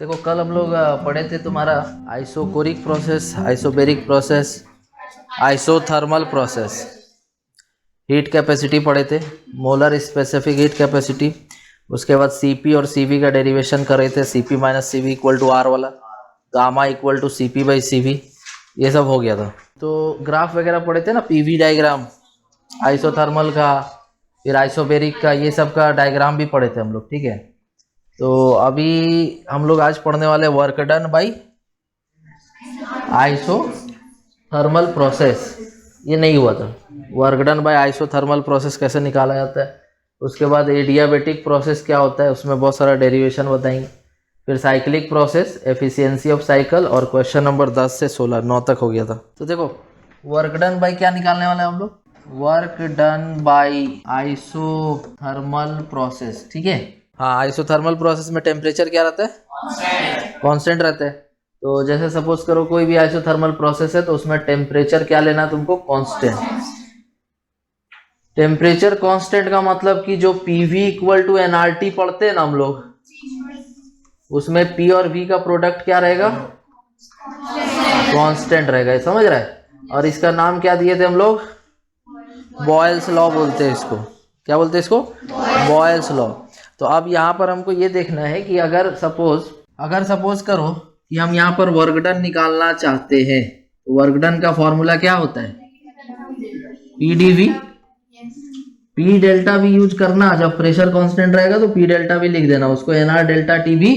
देखो कल हम लोग पढ़े थे तुम्हारा isochoric process, isobaric process, isothermal process, heat capacity पढ़े थे, मोलर स्पेसिफिक हीट कैपेसिटी। उसके बाद सीपी और सीवी का डेरिवेशन कर रहे थे, CP minus CV equal to R वाला, gamma equal to CP by CV, ये सब हो गया था। तो ग्राफ वगैरह पढ़े थे ना, पीवी डायग्राम आइसोथर्मल का, फिर आइसोबेरिक का, ये सब का डायग्राम भी पढ़े थे हम लोग, ठीक है। तो अभी हम लोग आज पढ़ने वाले work done by isothermal process. ये नहीं हुआ था, work done bye isothermal process कैसे निकाला जाता है। उसके बाद एडियाबेटिक प्रोसेस क्या होता है, उसमें बहुत सारा डेरिवेशन बताएंगे। फिर cyclic process, efficiency of cycle, और क्वेश्चन नंबर 10 से 16 9 तक हो गया था। तो देखो वर्क डन बाय क्या निकालने वाले हैं हम लोग, work done bye isothermal process, ठीक है। हाँ, आइसोथर्मल प्रोसेस में टेम्परेचर क्या रहता है, कांस्टेंट रहता है। तो जैसे सपोज करो कोई भी आइसोथर्मल प्रोसेस है तो उसमें टेम्परेचर क्या लेना तुमको, कांस्टेंट। टेम्परेचर कांस्टेंट का मतलब कि जो पीवी इक्वल टू एनआरटी पढ़ते हैं ना हम लोग, उसमें पी और वी का प्रोडक्ट क्या रहेगा, कांस्टेंट रहेगा, समझ रहा है। और इसका नाम क्या दिए थे हम लोग, बॉयल्स लॉ बोलते हैं इसको। क्या बोलते हैं इसको, बॉयल्स लॉ। तो अब यहाँ पर हमको ये देखना है कि अगर सपोज करो कि हम यहाँ पर वर्क डन निकालना चाहते हैं, तो वर्क डन का फॉर्मूला क्या होता है, PDV. P delta we use करना, जब प्रेशर कांस्टेंट रहेगा तो पी डेल्टा वी लिख देना, उसको एनआर डेल्टा टी भी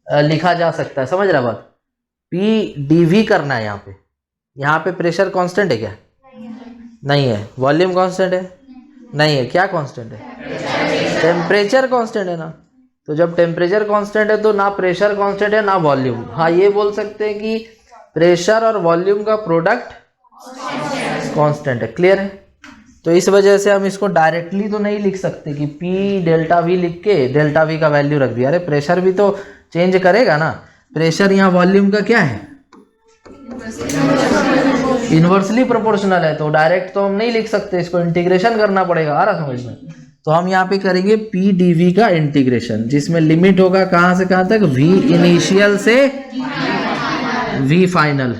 लिखा जा सकता है, समझ रहा बात। पी डीवी करना है यहाँ पे प्रेशर कांस्टेंट है क्या, नहीं है। वॉल्यूम कांस्टेंट है, नहीं है। क्या कांस्टेंट है, टेम्परेचर कांस्टेंट है ना। तो जब टेम्परेचर कांस्टेंट है तो ना प्रेशर कांस्टेंट है ना वॉल्यूम। हाँ, ये बोल सकते हैं कि प्रेशर और वॉल्यूम का प्रोडक्ट कांस्टेंट है, क्लियर है। तो इस वजह से हम इसको डायरेक्टली तो नहीं लिख सकते कि पी डेल्टा वी लिख के डेल्टा वी का वैल्यू रख दिया। अरे प्रेशर भी तो चेंज करेगा ना, प्रेशर यहाँ वॉल्यूम का क्या है, इन्वर्सली प्रोपोर्शनल है। तो डायरेक्ट तो हम नहीं लिख सकते, इसको इंटीग्रेशन करना पड़ेगा, आ रहा समझ में। तो हम यहाँ पे करेंगे पी डीवी का इंटीग्रेशन, जिसमें लिमिट होगा कहाँ से कहाँ तक, वी इनिशियल से वी फाइनल।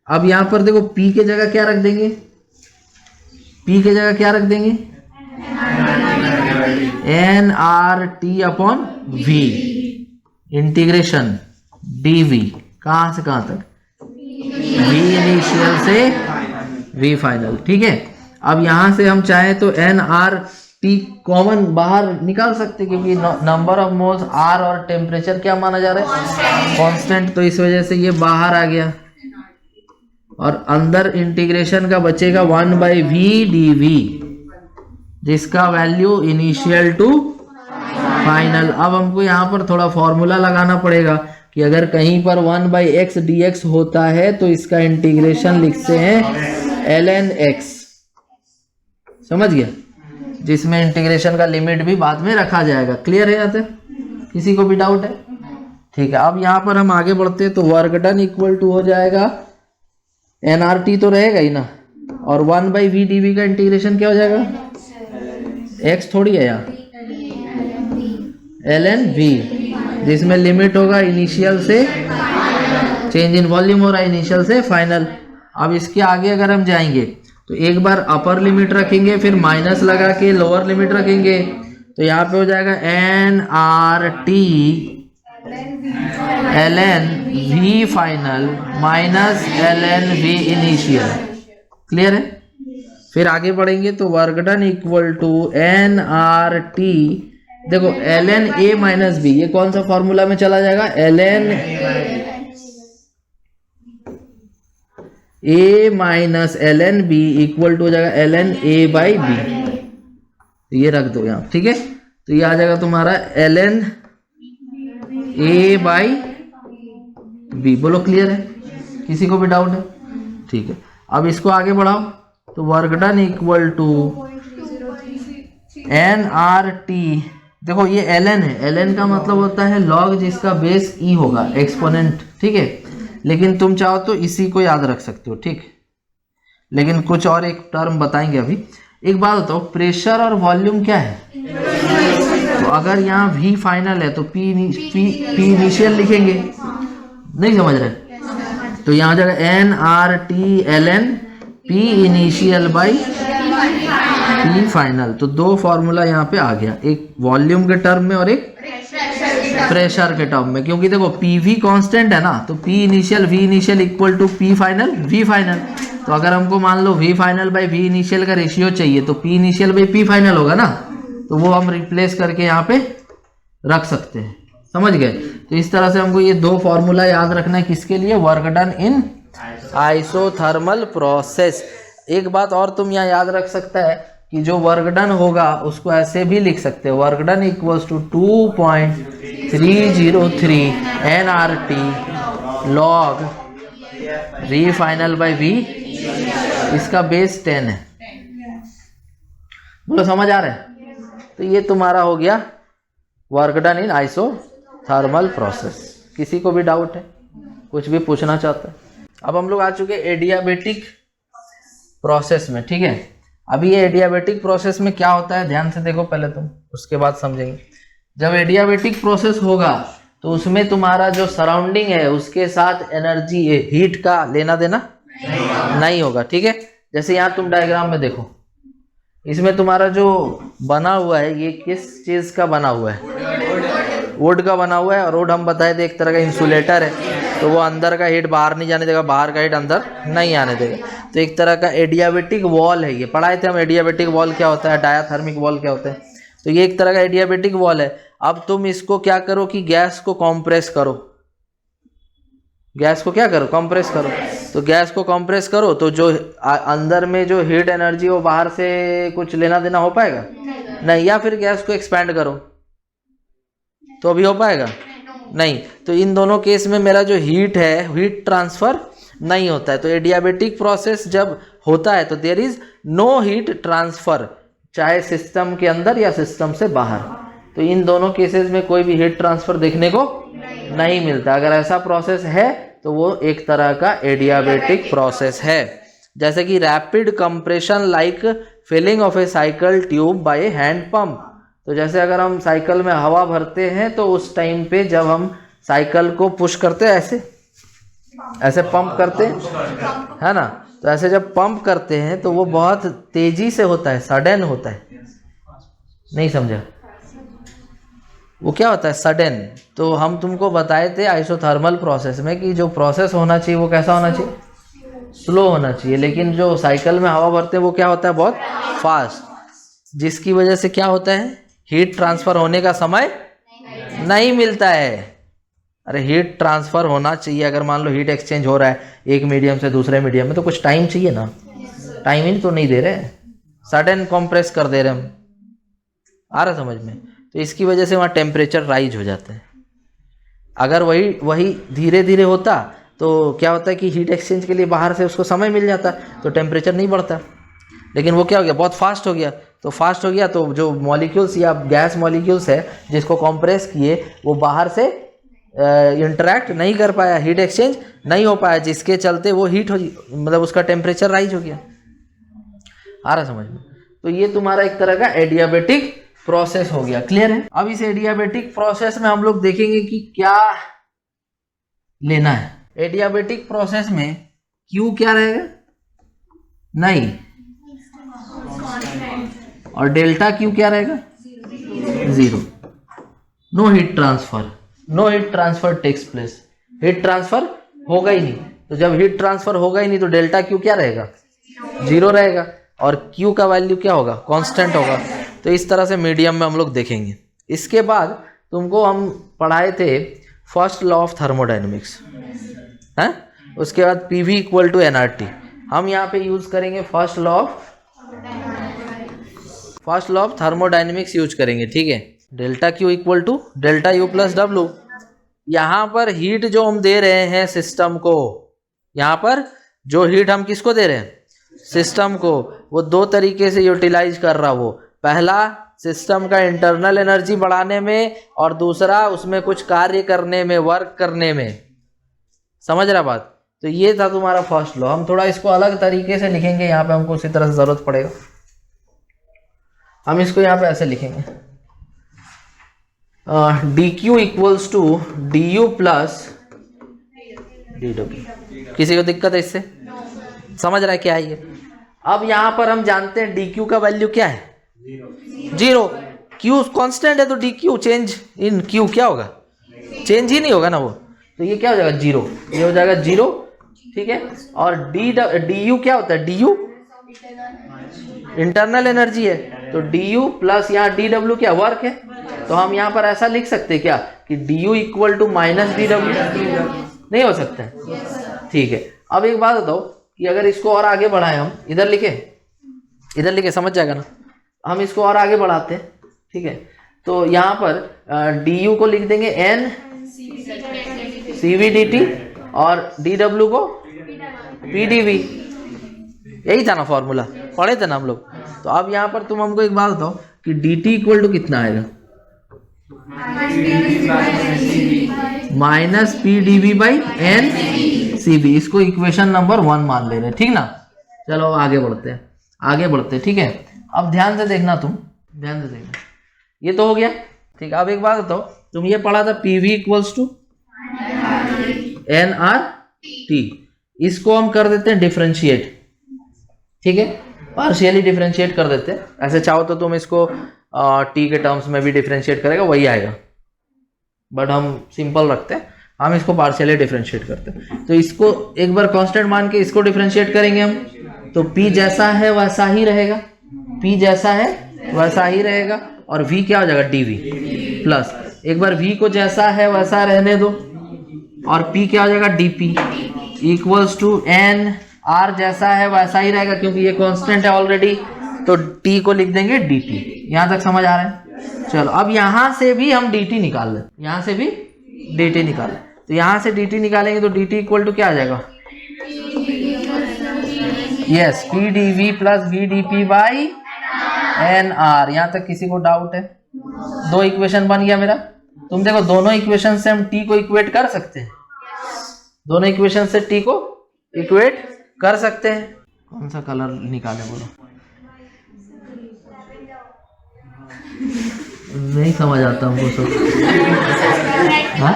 अब यहाँ पर देखो पी के जगह क्या रख देंगे, पी के जगह क्या रख देंगे, N R T upon V integration DV, कहाँ से कहाँ तक, वी इनिशियल से वी फाइनल, ठीक है। अब यहां से हम चाहे तो एन आर टी कॉमन बाहर निकाल सकते, क्योंकि नंबर ऑफ मोल्स आर और टेम्परेचर क्या माना जा रहा है, कांस्टेंट। तो इस वजह से ये बाहर आ गया, और अंदर इंटीग्रेशन का बचेगा 1 बाई वी डी वी, जिसका वैल्यू इनिशियल टू फाइनल। अब हमको यहाँ पर थोड़ा फॉर्मूला लगाना पड़ेगा कि अगर कहीं पर 1 बाई एक्स डी एक्स होता है तो इसका इंटीग्रेशन लिखते हैं ln x, समझ गया, जिसमें इंटीग्रेशन का लिमिट भी बाद में रखा जाएगा। क्लियर है यहाँ तक, किसी को भी डाउट है, ठीक है। अब यहाँ पर हम आगे बढ़ते हैं, तो वर्क डन इक्वल टू हो जाएगा एनआरटी तो रहेगा ही ना, और 1 बाई वी डी वी का इंटीग्रेशन क्या हो जाएगा, x थोड़ी है यहाँ, ln v, जिसमें लिमिट होगा इनिशियल से, चेंज इन वॉल्यूम हो रहा है इनिशियल से फाइनल। अब इसके आगे अगर हम जाएंगे तो एक बार अपर लिमिट रखेंगे, फिर माइनस लगा के लोअर लिमिट रखेंगे, तो यहाँ पे हो जाएगा N R T ln v final minus ln v initial, clear है। फिर आगे बढ़ेंगे तो work done equal to N R T, देखो ln a माइनस बी, ये कौन सा फॉर्मूला में चला जाएगा, ln a minus ln b equal to हो जाएगा ln a बाई बी, तो ये रख दो यहाँ, ठीक है। तो ये आ जाएगा तुम्हारा ln a बाई बी, बोलो क्लियर है, किसी को भी डाउट है, ठीक है। अब इसको आगे बढ़ाओ, तो work done equal to N R T, देखो ये ln है, ln का मतलब होता है log जिसका बेस e होगा, एक्सपोनेंट, ठीक है। लेकिन तुम चाहो तो इसी को याद रख सकते हो, ठीक। लेकिन कुछ और एक टर्म बताएंगे अभी। एक बात बताओ, प्रेशर और वॉल्यूम क्या है, तो अगर यहाँ V फाइनल है तो P इनिशियल लिखेंगे, नहीं समझ रहे? तो यहाँ आ जाएगा NRTln P initial by P final. तो दो फॉर्मूला यहाँ पे आ गया, एक वॉल्यूम के टर्म में और एक प्रेशर के टर्म में, क्योंकि देखो PV कांस्टेंट है ना, तो P initial V initial equal to P final V final. तो अगर हमको मान लो V final by V initial का रेशियो चाहिए तो P initial by P final होगा ना, तो वो हम रिप्लेस करके यहाँ पे रख सकते हैं। समझ गए? तो इस तरह से हमको ये दो फॉर्मूला याद रखना है, किसके लिए? Work done in isothermal process. एक बात और तुम यहाँ याद रख सकता है कि जो वर्क डन होगा उसको ऐसे भी लिख सकते हैं, work done equals to 2.303 nRT log V final by V, इसका बेस 10 है। बोलो समझ आ रहा है? तो ये तुम्हारा हो गया work done in isothermal process. किसी को भी डाउट है, कुछ भी पूछना चाहता है? अब हम लोग आ चुके एडियाबेटिक प्रोसेस में, ठीक है। अभी ये एडियाबेटिक प्रोसेस में क्या होता है ध्यान से देखो पहले तुम, उसके बाद समझेंगे। जब एडियाबेटिक प्रोसेस होगा तो उसमें तुम्हारा जो सराउंडिंग है उसके साथ एनर्जी हीट का लेना देना नहीं होगा, ठीक है। जैसे यहाँ तुम डायग्राम में देखो, इसमें तुम्हारा जो बना हुआ है ये किस चीज का बना हुआ है? वुड का बना हुआ है। और वुड हम बताए थे एक तरह का इंसुलेटर है, तो वो अंदर का हीट बाहर नहीं जाने देगा, बाहर का हीट अंदर नहीं आने देगा। तो एक तरह का एडियाबेटिक वॉल है, ये पढ़ाए थे हम एडियाबेटिक वॉल क्या होता है, डायाथर्मिक वॉल क्या होता है। तो ये एक तरह का एडियाबेटिक वॉल है। अब तुम इसको क्या करो कि गैस को कॉम्प्रेस करो, गैस को क्या करो? कंप्रेस करो। तो गैस को कंप्रेस करो तो जो अंदर में जो हीट एनर्जी वो बाहर से कुछ लेना देना हो पाएगा? नहीं। या फिर गैस को एक्सपैंड करो तो अभी हो पाएगा? नहीं। तो इन दोनों केस में मेरा जो हीट है, हीट ट्रांसफर नहीं होता है। तो एडियाबेटिक प्रोसेस जब होता है तो there is no heat transfer, चाहे सिस्टम के अंदर या सिस्टम से बाहर। तो इन दोनों केसेस में कोई भी हीट ट्रांसफर देखने को नहीं मिलता। अगर ऐसा प्रोसेस है तो वो एक तरह का एडियाबेटिक प्रोसेस है। जैसे कि rapid compression like filling of a cycle tube by hand pump. तो जैसे अगर हम साइकिल में हवा भरते हैं तो उस टाइम पे जब हम साइकिल को पुश करते हैं, ऐसे पंप करते हैं, है ना। तो ऐसे जब पंप करते हैं तो वो बहुत तेजी से होता है, सडन होता है। नहीं समझा? वो क्या होता है? सडन। तो हम तुमको बताए थे आइसोथर्मल प्रोसेस में कि जो प्रोसेस होना चाहिए वो कैसा होना चाहिए? स्लो होना चाहिए। लेकिन जो साइकिल में हवा भरते हैं वो क्या होता है? बहुत फास्ट, जिसकी वजह से क्या होता है? हीट ट्रांसफर होने का समय नहीं मिलता है। अरे हीट ट्रांसफर होना चाहिए। अगर मान लो हीट एक्सचेंज हो रहा है एक मीडियम से दूसरे मीडियम में, तो कुछ टाइम चाहिए ना। टाइम ही तो नहीं दे रहे, सडन कंप्रेस कर दे रहे हम। आ रहा समझ में? तो इसकी वजह से वहाँ टेम्परेचर राइज हो जाता है। अगर वही धीरे धीरे होता तो क्या होता है कि हीट एक्सचेंज के लिए बाहर से उसको समय मिल जाता, तो टेम्परेचर नहीं बढ़ता। लेकिन वो क्या हो गया? बहुत फास्ट हो गया। तो फास्ट हो गया तो जो मॉलिक्यूल्स या गैस मॉलिक्यूल्स है जिसको कंप्रेस किए वो बाहर से इंटरैक्ट नहीं कर पाया, हीट एक्सचेंज नहीं हो पाया, जिसके चलते वो मतलब उसका टेम्परेचर राइज हो गया। आ रहा समझ में? तो ये तुम्हारा एक तरह का एडियाबेटिक प्रोसेस हो गया। क्लियर है? अब इस एडियाबेटिक प्रोसेस में हम लोग देखेंगे कि क्या लेना है। एडियाबेटिक प्रोसेस में क्यू क्या रहेगा? नहीं। और डेल्टा क्यू क्या रहेगा? 0। No heat transfer, no heat transfer takes place. Heat transfer होगा ही नहीं। तो जब हीट ट्रांसफर होगा ही नहीं तो डेल्टा क्यू क्या रहेगा? 0 रहेगा। और क्यू का वैल्यू क्या होगा? कांस्टेंट होगा। तो इस तरह से मीडियम में हम लोग देखेंगे। इसके बाद तुमको हम पढ़ाए थे फर्स्ट लॉ ऑफ थर्मोडायनेमिक्स, है। उसके बाद PV इक्वल टू NRT। हम यहाँ पे यूज करेंगे first law of thermodynamics use करेंगे, ठीक है। Delta Q equal to delta U plus W. यहाँ पर हीट जो हम दे रहे हैं सिस्टम को, यहाँ पर जो हीट हम किसको दे रहे हैं? सिस्टम को। वो दो तरीके से यूटिलाइज कर रहा। वो पहला सिस्टम का इंटरनल एनर्जी बढ़ाने में, और दूसरा उसमें कुछ कार्य करने में, वर्क करने में। समझ रहा बात? तो ये था तुम्हारा फर्स्ट लॉ। हम थोड़ा इसको अलग तरीके से लिखेंगे, यहाँ पे हमको उसी तरह से जरूरत पड़ेगा। हम इसको यहाँ पे ऐसे लिखेंगे, D Q equals to D U plus D W. किसी को दिक्कत है इससे? समझ रहा है क्या है ये? अब यहाँ पर हम जानते हैं डी क्यू का वैल्यू क्या है? 0। क्यू कांस्टेंट है तो D Q change in Q क्या होगा? चेंज ही नहीं होगा ना वो, तो ये क्या हो जाएगा? 0। ये हो जाएगा 0, ठीक है। और डी यू क्या होता है? डी यू इंटरनल एनर्जी है, तो डी यू प्लस यहाँ डी डब्ल्यू क्या? वर्क है। तो हम यहाँ पर ऐसा लिख सकते हैं क्या कि D U equal to minus D W? नहीं हो सकता है, ठीक है। अब एक बात बताओ कि अगर इसको और आगे बढ़ाएं, हम इधर लिखे समझ जाएगा ना। हम इसको और आगे बढ़ाते हैं, ठीक है। तो यहाँ पर डी यू को लिख देंगे N C V D T और डी डब्ल्यू को पी डी वी। यही था ना फॉर्मूला, पढ़े थे ना हम लोग। तो अब यहाँ पर तुम हमको एक बात बताओ कि डी टी इक्वल टू कितना आएगा? Minus P D V by N C B. इसको इक्वेशन नंबर 1 मान ले रहे, ठीक ना। चलो आगे बढ़ते हैं, ठीक है। अब ध्यान से देखना, ये तो हो गया, ठीक है। अब एक बात बताओ, तुम ये पढ़ा था P V equals to N R T. इसको हम कर देते हैं डिफरेंशिएट, ठीक है, पार्शियली डिफरेंशिएट कर देते हैं। ऐसे चाहो तो तुम इसको टी के टर्म्स में भी डिफरेंशिएट करेगा, वही आएगा, बट हम सिंपल रखते हैं, हम इसको पार्शियली डिफरेंशिएट करते हैं। तो इसको एक बार कांस्टेंट मान के इसको डिफरेंशिएट करेंगे हम, तो p जैसा है वैसा ही रहेगा, और v क्या हो जाएगा? dv प्लस एक बार v को जैसा है वैसा रहने दो, और p क्या हो जाएगा? dp equals to n r जैसा है वैसा ही रहेगा, क्योंकि ये कांस्टेंट है ऑलरेडी, तो t को लिख देंगे dt। यहाँ तक समझ आ रहा है? चलो अब यहाँ से भी हम dt निकाल लें, तो यहाँ से dt निकालेंगे तो dt इक्वल टू क्या आ जाएगा? Yes, P D V plus V D P by N R. यहाँ तक किसी को डाउट है? 2 इक्वेशन बन गया मेरा। तुम देखो दोनों इक्वेशन से हम टी को इक्वेट कर सकते हैं, कौन सा कलर निकाले बोलो? नहीं समझ आता हमको सब। हाँ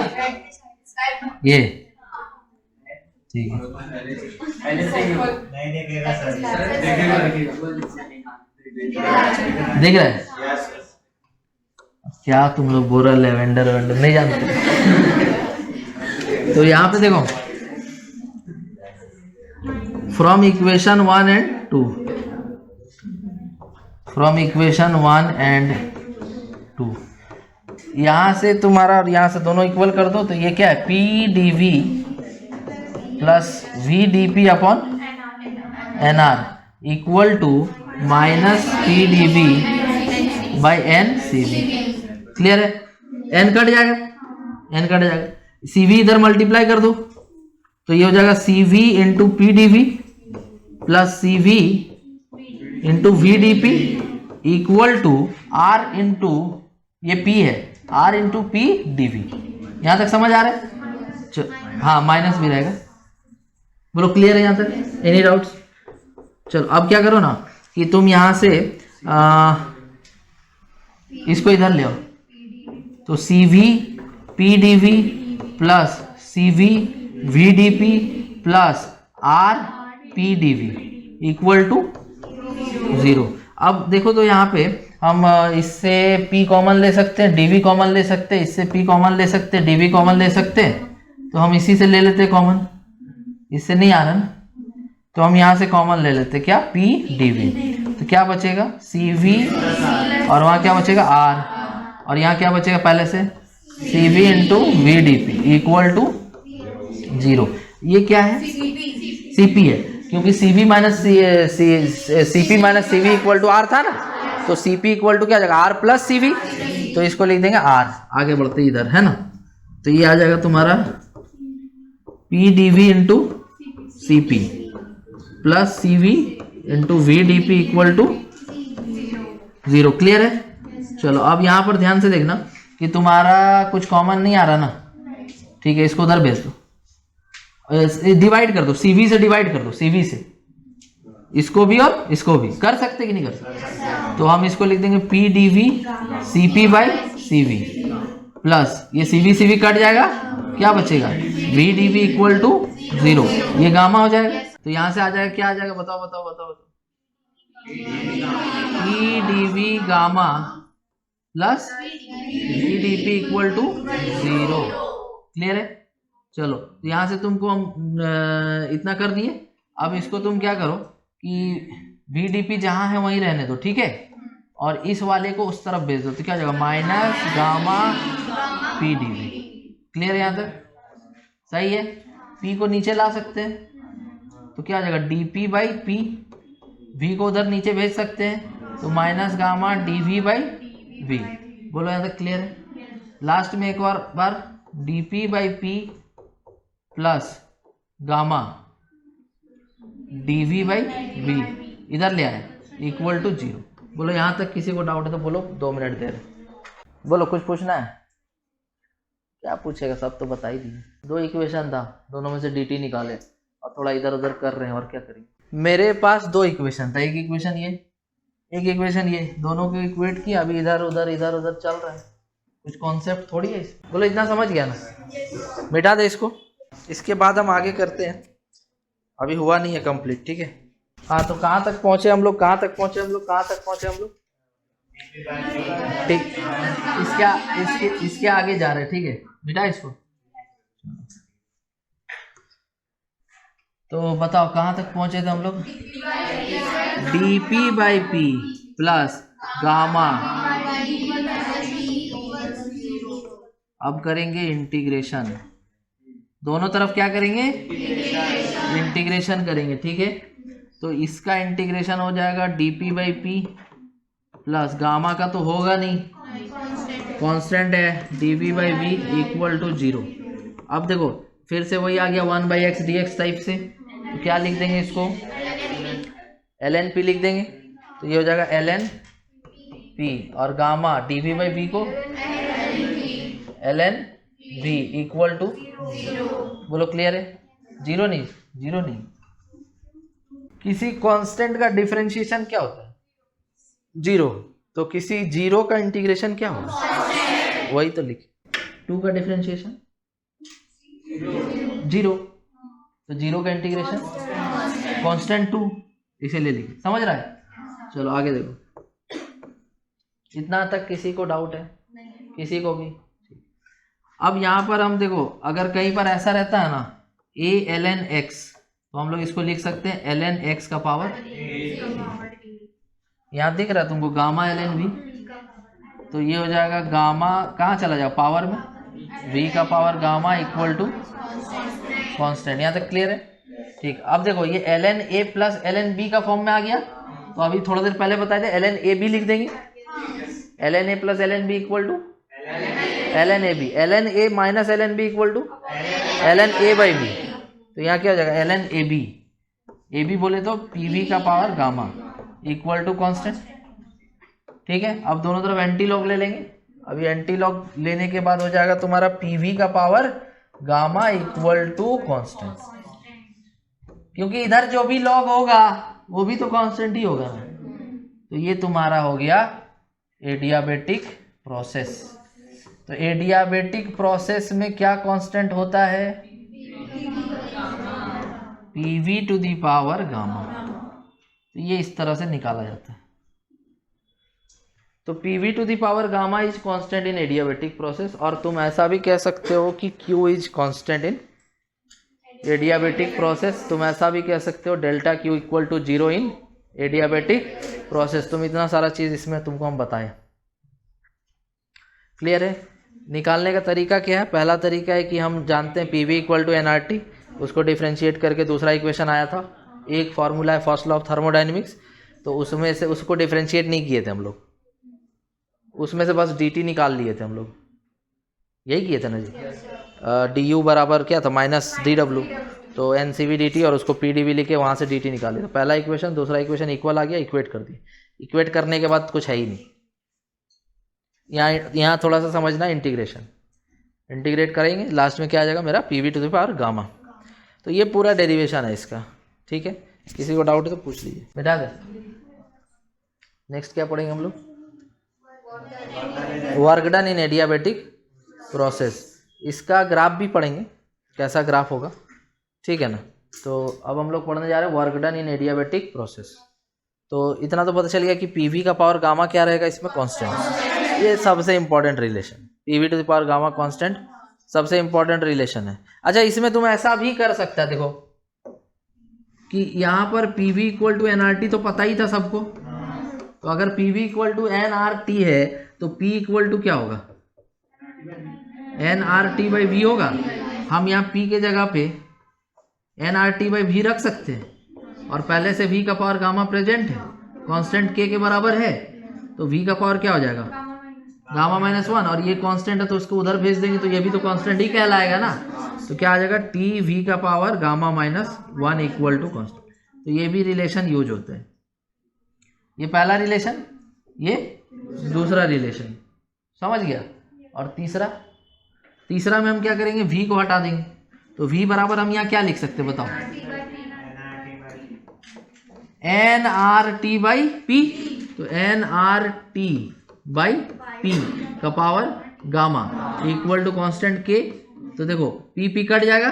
ये ठीक है, देख रहे हैं क्या तुम लोग? बोरा लेवेंडर नहीं जानते? तो यहाँ पे देखो, फ्रॉम इक्वेशन 1 एंड 2, यहाँ से तुम्हारा और यहाँ से दोनों इक्वल कर दो, तो ये क्या है? P D V plus V D P upon N R equal to minus P D V by N C V. Clear है? एन कट जाएगा, सी वी इधर मल्टीप्लाई कर दो, तो ये हो जाएगा C V into P D V plus C V into V D P equal to R into, ये पी है, R into P D V. यहाँ तक समझ आ रहा है? हाँ, माइनस भी रहेगा। बोलो क्लियर है यहाँ तक? Any doubts? चलो अब क्या करो ना कि तुम यहाँ से इसको इधर ले आओ, तो C V P D V plus C V V D P plus R P D V equal to 0। अब देखो तो यहाँ पे हम इससे p कॉमन ले सकते हैं, dv कॉमन ले सकते हैं, इससे p कॉमन ले सकते हैं, dv कॉमन ले सकते हैं, तो हम इसी से ले लेते हैं कॉमन, इससे नहीं आ रहा ना, तो हम यहाँ से कॉमन ले लेते हैं क्या? p dv। तो क्या बचेगा? cv और वहाँ क्या बचेगा? r, और यहाँ क्या बचेगा? पहले से cv into V D P equal to 0। ये क्या है? cp है, क्योंकि cv minus cp minus cv equal to r था ना, तो cp इक्वल टू क्या आ जाएगा? r प्लस cv, तो इसको लिख देंगे r। आगे बढ़ते इधर है ना, तो ये आ जाएगा तुम्हारा p dv into cp plus cv into V D P equal to 0। Clear है? चलो अब यहाँ पर ध्यान से देखना कि तुम्हारा कुछ कॉमन नहीं आ रहा ना, ठीक है, इसको उधर भेज दो, डिवाइड कर दो, cv से डिवाइड कर दो, cv से इसको भी और इसको भी कर सकते कि नहीं कर सकते? तो हम इसको लिख देंगे p dv cp by cv plus ये सीवी कट जाएगा, क्या बचेगा, V D V equal to 0, ये गामा हो जाएगा। तो यहां से आ जाएगा, क्या आ जाएगा, बताओ बताओ बताओ बताओ, E D V gamma plus V D P equal to 0। Clear है? चलो यहां से तुमको हम इतना कर दिए। अब इसको तुम क्या करो कि वी डी पी जहां है वहीं रहने दो, ठीक है, और इस वाले को उस तरफ भेज दो, तो क्या हो जाएगा, minus gamma P D V. Clear है यहाँ तक? सही है। पी को नीचे ला सकते हैं, तो क्या हो जाएगा, D P by P, V को उधर नीचे भेज सकते हैं, तो minus gamma D V by V. बोलो यहाँ तक क्लियर है? लास्ट में एक और बार D P by P plus gamma D V by V इधर ले आए इक्वल टू 0। बोलो यहाँ तक किसी को डाउट है तो बोलो, 2 मिनट दे रहे। बोलो कुछ पूछना है? क्या पूछेगा, सब तो बता ही दिए। 2 इक्वेशन था, दोनों में से dt निकाले और थोड़ा इधर उधर कर रहे हैं, और क्या करेंगे। मेरे पास 2 इक्वेशन था, एक इक्वेशन ये, एक इक्वेशन ये, दोनों को इक्वेट किया, अभी इधर उधर चल रहा है, कुछ कॉन्सेप्ट थोड़ी है। बोलो इतना समझ गया ना, मिटा दे इसको। इसके बाद हम आगे करते हैं, अभी हुआ नहीं है कंप्लीट, ठीक है। हाँ तो कहाँ तक पहुंचे हम लोग, ठीक, इसके आगे जा रहे हैं, ठीक है, मिटा इसको। तो बताओ कहाँ तक पहुंचे थे हम लोग, D P by P plus gamma, अब करेंगे इंटीग्रेशन, दोनों तरफ क्या करेंगे, इंटीग्रेशन करेंगे, ठीक है। तो इसका इंटीग्रेशन हो जाएगा D P by P plus gamma का तो होगा नहीं, कांस्टेंट है, D V by V equal to 0। अब देखो फिर से वही आ गया 1/x dx टाइप से, तो क्या लिख देंगे इसको, ln p लिख देंगे, तो ये हो जाएगा ln p, और gamma D V by V को ln v इक्वल टू 0। बोलो क्लियर है? 0 नहीं, किसी कांस्टेंट का डिफरेंशिएशन क्या होता है, 0, तो किसी 0 का इंटीग्रेशन क्या होगा, वही तो लिखे। 2 का डिफरेंशिएशन 0, तो 0 का इंटीग्रेशन कांस्टेंट 2, इसे ले लिखे, समझ रहा है। चलो आगे देखो, इतना तक किसी को डाउट है, किसी को भी। अब यहाँ पर हम देखो, अगर कहीं पर ऐसा रहता है ना a ln x, तो हम लोग इसको लिख सकते हैं ln x का पावर, यहाँ दिख रहा है तुमको गामा ln v, तो ये हो जाएगा गामा कहाँ चला जाएगा, पावर में, v का power gamma equal to constant. यहाँ तक क्लियर है? ठीक। अब देखो ये ln a plus ln b का फॉर्म में आ गया, तो अभी थोड़ा देर पहले बताए थे ln a b लिख देंगे, ln a plus ln b equal to ln a b, ln a minus ln b equal to ln a by b, तो यहाँ क्या हो जाएगा, ln a b बोले तो pv का power gamma equal to constant, ठीक है। अब दोनों तरफ एंटी लॉग ले लेंगे, अभी एंटी लॉग लेने के बाद हो जाएगा तुम्हारा pv का power gamma equal to constant, क्योंकि इधर जो भी लॉग होगा वो भी तो कांस्टेंट ही होगा ना। तो ये तुम्हारा हो गया एडियाबेटिक प्रोसेस। तो एडियाबेटिक प्रोसेस में क्या कांस्टेंट होता है, pv to the power gamma, तो ये इस तरह से निकाला जाता है। तो pv to the power gamma is constant in adiabatic process, और तुम ऐसा भी कह सकते हो कि q is constant in adiabatic process, तुम ऐसा भी कह सकते हो delta q equal to 0 in adiabatic process. तुम इतना सारा चीज इसमें तुमको हम बताएं, क्लियर है? निकालने का तरीका क्या है, पहला तरीका है कि हम जानते हैं pv इक्वल टू nRT, उसको डिफ्रेंशिएट करके दूसरा इक्वेशन आया था, एक फार्मूला है फर्स्ट लॉ ऑफ थर्मोडायनेमिक्स, तो उसमें से उसको डिफ्रेंशिएट नहीं किए थे हम लोग, उसमें से बस dt निकाल लिए थे हम लोग, यही किए थे ना जी। du बराबर क्या था, माइनस dw, तो ncv dt और उसको pdv लिखे वहाँ से dt निकाले, तो पहला इक्वेशन दूसरा इक्वेशन इक्वल आ गया, इक्वेट कर दिए। इक्वेट करने के बाद कुछ है ही नहीं, यहाँ थोड़ा सा समझना, इंटीग्रेशन, इंटीग्रेट करेंगे लास्ट में क्या आ जाएगा मेरा pv to the power gamma. तो ये पूरा डेरिवेशन है इसका, ठीक है। किसी को डाउट है तो पूछ लीजिए, मिटा दे। नेक्स्ट क्या पढ़ेंगे हम लोग, वर्क डन इन एडियाबेटिक प्रोसेस, इसका ग्राफ भी पढ़ेंगे कैसा ग्राफ होगा, ठीक है ना। तो अब हम लोग पढ़ने जा रहे हैं वर्क डन इन एडियाबेटिक प्रोसेस। तो इतना तो पता चल गया कि पीवी का पावर गामा क्या रहेगा इसमें, कांस्टेंट। ये सबसे important relation, PV to the power gamma constant सबसे इंपॉर्टेंट रिलेशन है। अच्छा, इसमें तुम ऐसा भी कर सकता है, देखो कि यहाँ पर पीवी इक्वल टू एनआरटी तो पता ही था सबको, तो अगर पीवी इक्वल टू एनआरटी है तो पी इक्वल टू क्या होगा, एनआरटी बाई वी होगा। हम यहाँ पी के जगह पे एनआरटी बाई वी रख सकते हैं, और पहले से वी का पावर गामा प्रेजेंट है, कांस्टेंट के बराबर है, तो वी का पावर क्या हो जाएगा, गामा माइनस वन, और ये कांस्टेंट है तो उसको उधर भेज देंगे तो ये भी तो कांस्टेंट ही कहलाएगा ना। तो क्या आ जाएगा, टी वी का power gamma minus one equal to constant. तो ये भी रिलेशन यूज होते हैं, ये पहला रिलेशन, ये दूसरा रिलेशन, समझ गया। और तीसरा में हम क्या करेंगे, v को हटा देंगे, तो v बराबर हम यहाँ क्या लिख सकते हैं बताओ, N R T by P. तो N R T by P का power gamma equal to constant K. तो देखो पी कट जाएगा,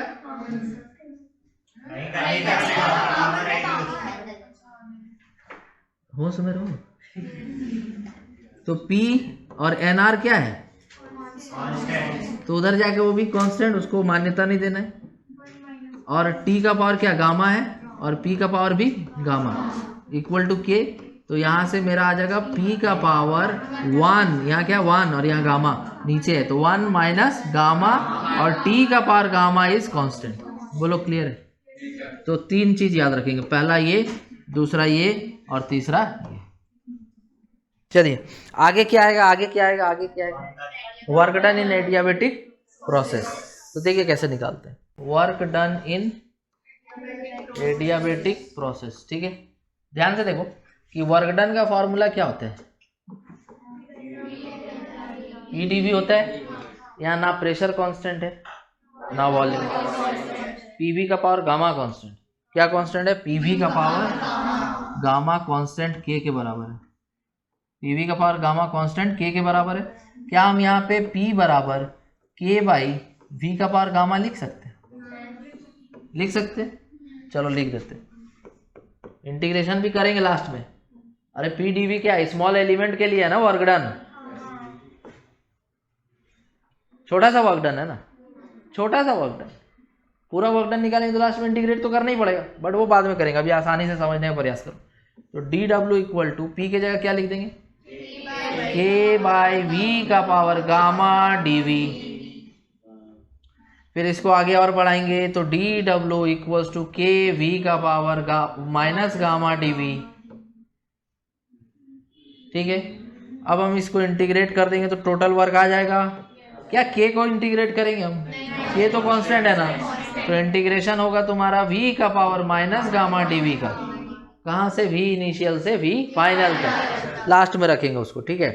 हो समझ रहे हो। तो P और NR क्या है, तो उधर जाके वो भी कांस्टेंट, उसको मान्यता नहीं देना है। और T का पावर क्या, गामा है, और P का पावर भी गामा इक्वल टू K। तो यहाँ से मेरा आ जाएगा P का पावर 1, यहाँ क्या 1 और यहाँ गामा नीचे है, तो 1 माइनस गामा, और T का पावर गामा इज कांस्टेंट। बोलो क्लियर है। तो तीन चीज याद रखेंगे, पहला ये, दूसरा ये, और तीसरा ये। चलिए आगे क्या आएगा, वर्क डन इन एडियाबेटिक प्रोसेस। तो देखिए कैसे निकालते हैं, वर्क डन इन एडियाबेटिक प्रोसेस, ठीक है। ध्यान से देखो कि वर्क डन का फॉर्मूला क्या होता है, ईडीवी होता है। यहाँ ना प्रेशर कांस्टेंट है ना वॉल्यूम, पीवी का पावर गामा कांस्टेंट, क्या कांस्टेंट है, पीवी का पावर गामा कांस्टेंट के बराबर है, पीवी का पावर गामा कांस्टेंट के बराबर है। क्या हम यहाँ पे P बराबर के बाई वी का पावर गामा लिख सकते हैं? चलो लिख देते, इंटीग्रेशन भी करेंगे लास्ट में। अरे पी डी वी क्या स्मॉल एलिमेंट के लिए है ना, वर्क डन छोटा सा वर्क डन है ना, छोटा सा वर्क डन। पूरा वर्क डन निकालेंगे तो लास्ट में इंटीग्रेट तो करना ही पड़ेगा, बट वो बाद में करेंगे, अभी आसानी से समझने का प्रयास करो। तो D W equal to P के जगह क्या लिख देंगे, के बाई वी का पावर गामा डी वी। फिर इसको आगे और बढ़ाएंगे तो D W equal to K V का power minus gamma D V, ठीक है। अब हम इसको इंटीग्रेट कर देंगे तो टोटल वर्क आ जाएगा। क्या के को इंटीग्रेट करेंगे हम, के तो कांस्टेंट है ना, तो इंटीग्रेशन होगा तुम्हारा v का पावर माइनस गामा dv का, कहाँ से, v इनिशियल से v फाइनल तक, लास्ट में रखेंगे उसको, ठीक है।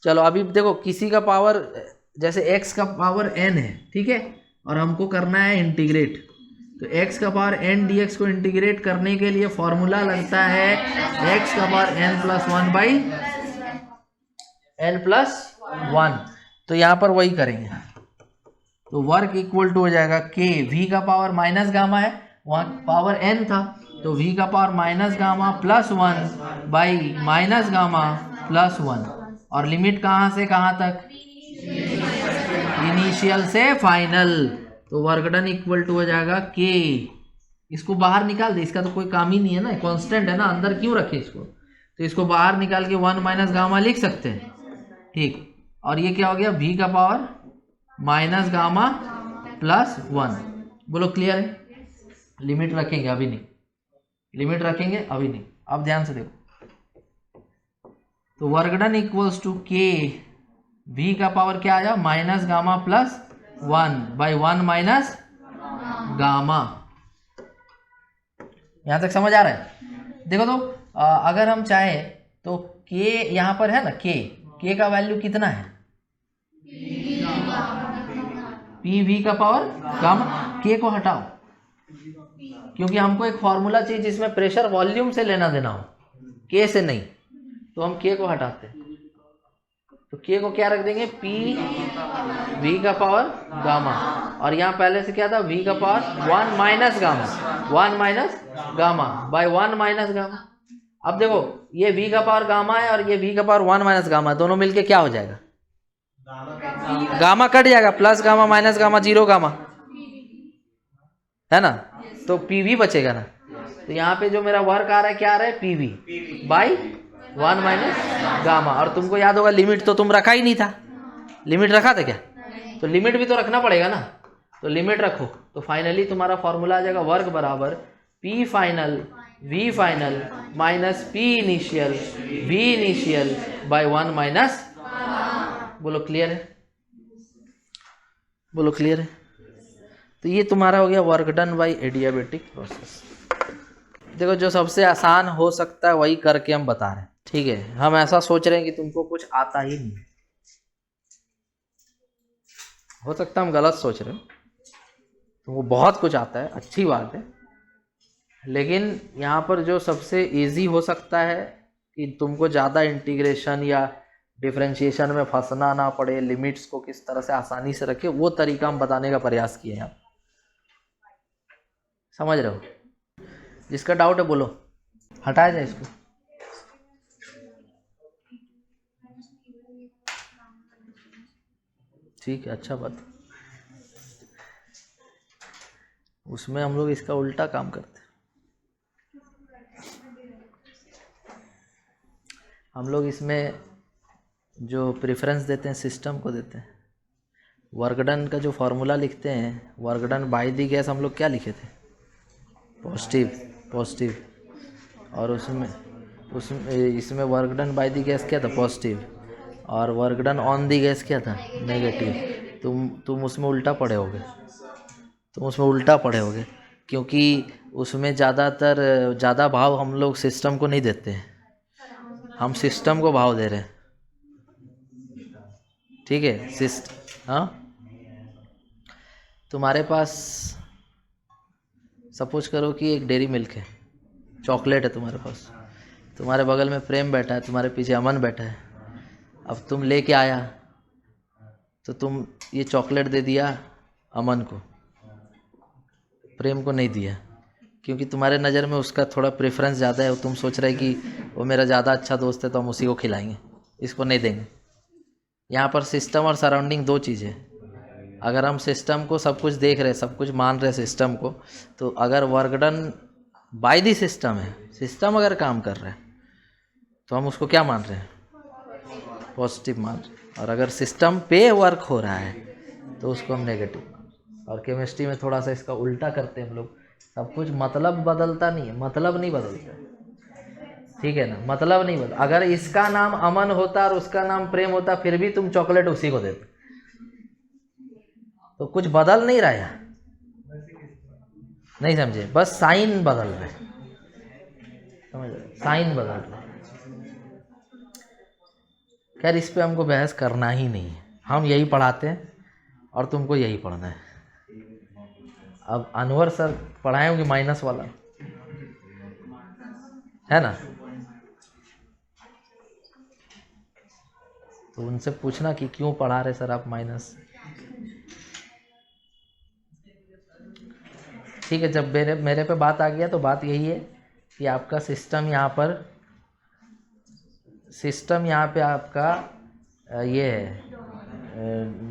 चलो अभी देखो किसी का पावर, जैसे x का पावर n है, ठीक है, और हमको करना है इंटीग्रेट, तो x का पावर n dx को इंटीग्रेट करने के लिए फॉर्मूला लगता है x का power n plus 1 by n plus 1। तो यहाँ पर वही करेंगे, तो वर्क इक्वल टू हो जाएगा के वी का पावर माइनस गामा है, वहाँ पावर n था, तो v का power minus gamma plus 1 by minus gamma plus 1, और लिमिट कहाँ से कहाँ तक, इनिशियल से फाइनल। तो वर्क डन इक्वल टू हो जाएगा के, इसको बाहर निकाल दे, इसका तो कोई काम ही नहीं है ना, कांस्टेंट है ना, अंदर क्यों रखे इसको, तो इसको बाहर निकाल के 1 माइनस गामा लिख सकते हैं, ठीक। और ये क्या हो गया, v का पावर माइनस गामा प्लस 1। बोलो क्लियर है। लिमिट रखेंगे अभी नहीं, लिमिट रखेंगे अभी नहीं, अब ध्यान से देखो। तो वर्क डन इक्वल्स टू के v का पावर क्या आया, minus gamma plus 1 by 1 minus gamma. यहां तक समझ आ रहा है। देखो तो अगर हम चाहें तो k यहां पर है ना, k का वैल्यू कितना है, पी वी का पावर गामा, k को हटाओ, क्योंकि हमको एक फॉर्मूला चाहिए जिसमें प्रेशर वॉल्यूम से लेना देना हो, k से नहीं, तो हम k को हटाते हैं, तो के को क्या रख देंगे, पी वी का पावर गामा, और यहाँ पहले से क्या था, वी का power 1 minus gamma, 1 minus gamma by 1 minus gamma. अब देखो ये v का पावर गामा है और ये v का पावर 1 माइनस गामा, दोनों मिलके क्या हो जाएगा, गामा कट जाएगा, plus gamma minus gamma 0 gamma, है ना, तो पीवी बचेगा ना। तो यहाँ पे जो मेरा वर्क आ रहा है क्या आ रहा है, पीवी बाई 1 माइनस गामा। और तुमको याद होगा लिमिट तो तुम रखा ही नहीं था, लिमिट रखा था क्या, तो लिमिट भी तो रखना पड़ेगा ना, तो लिमिट रखो। तो फाइनली तुम्हारा फॉर्मूला आ जाएगा वर्क बराबर P final V final minus P initial V initial by 1 minus. बोलो क्लियर है, बोलो क्लियर है। तो ये तुम्हारा हो गया work done by adiabatic process. देखो जो सबसे आसान हो सकता है वही करके हम बता रहे हैं, ठीक है। हम ऐसा सोच रहे हैं कि तुमको कुछ आता ही नहीं, हो सकता है हम गलत सोच रहे हो, तुमको बहुत कुछ आता है, अच्छी बात है, लेकिन यहाँ पर जो सबसे इजी हो सकता है कि तुमको ज़्यादा इंटीग्रेशन या डिफरेंशिएशन में फंसना ना पड़े, लिमिट्स को किस तरह से आसानी से रखे, वो तरीका हम बताने का प्रयास किए हैं। आप समझ रहे हो, जिसका डाउट है बोलो, हटाया जाए इसको। ठीक है, अच्छा बात। उसमें हम लोग इसका उल्टा काम करते हैं, हम लोग इसमें जो प्रेफरेंस देते हैं सिस्टम को देते हैं। वर्क डन का जो फॉर्मूला लिखते हैं, work done by the gas, हम लोग क्या लिखे थे, पॉजिटिव पॉजिटिव, और उसमें इसमें work done by the gas क्या था, पॉजिटिव, और work done on the gas क्या था, नेगेटिव। तुम उसमें उल्टा पढ़े होगे, तुम उसमें उल्टा पढ़े होगे, क्योंकि उसमें ज़्यादा भाव हम लोग सिस्टम को नहीं देते हैं, हम सिस्टम को भाव दे रहे हैं, ठीक है। हाँ, तुम्हारे पास सपोज करो कि एक डेयरी मिल्क है, चॉकलेट है तुम्हारे पास, तुम्हारे बगल में प्रेम बैठा है, तुम्हारे पीछे अमन बैठा है। अब तुम लेके आया तो तुम ये चॉकलेट दे दिया अमन को, प्रेम को नहीं दिया, क्योंकि तुम्हारे नज़र में उसका थोड़ा प्रेफरेंस ज़्यादा है, तुम सोच रहे कि वो मेरा ज़्यादा अच्छा दोस्त है तो हम उसी को खिलाएंगे, इसको नहीं देंगे। यहाँ पर सिस्टम और सराउंडिंग दो चीज़ें। अगर हम सिस्टम को सब कुछ देख रहे, सब कुछ मान रहे सिस्टम को, तो अगर work done by the system है, सिस्टम अगर काम कर रहा है तो हम उसको क्या मान रहे हैं, पॉजिटिव मान रहे हैं। और अगर सिस्टम पे वर्क हो रहा है तो उसको हम नेगेटिव मान रहे हैं। और केमिस्ट्री में थोड़ा सा इसका उल्टा करते हैं हम लोग, सब कुछ मतलब बदलता नहीं है, मतलब नहीं बदलता, ठीक है ना, मतलब नहीं बदल। अगर इसका नाम अमन होता और उसका नाम प्रेम होता, फिर भी तुम चॉकलेट उसी को देते, तो कुछ बदल नहीं रहा है, नहीं समझे, बस साइन बदल रहे, समझ रहे, साइन बदल रहे। खैर इस पे हमको बहस करना ही नहीं है, हम यही पढ़ाते हैं और तुमको यही पढ़ना है। अब अनवर सर पढ़ाए होंगे माइनस वाला, है ना, तो उनसे पूछना कि क्यों पढ़ा रहे सर आप माइनस। ठीक है, जब मेरे पे बात आ गया तो बात यही है कि आपका सिस्टम यहाँ पे आपका ये है,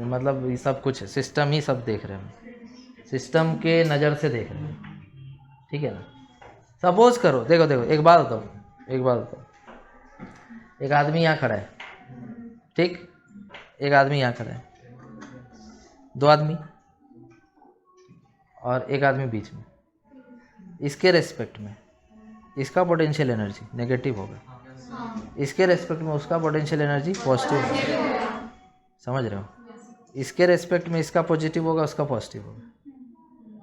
मतलब ये सब कुछ सिस्टम ही सब देख रहे हैं, सिस्टम के नज़र से देख रहे हैं, ठीक है ना। सपोज करो, देखो एक बात बताओ, एक आदमी यहाँ खड़ा है, ठीक, एक आदमी यहाँ खड़ा है, दो आदमी और एक आदमी बीच में, इसके रेस्पेक्ट में इसका पोटेंशियल एनर्जी नेगेटिव होगा, इसके रेस्पेक्ट में उसका पोटेंशियल एनर्जी पॉजिटिव होगा, समझ रहे हो। इसके रेस्पेक्ट में इसका पॉजिटिव होगा, उसका पॉजिटिव होगा,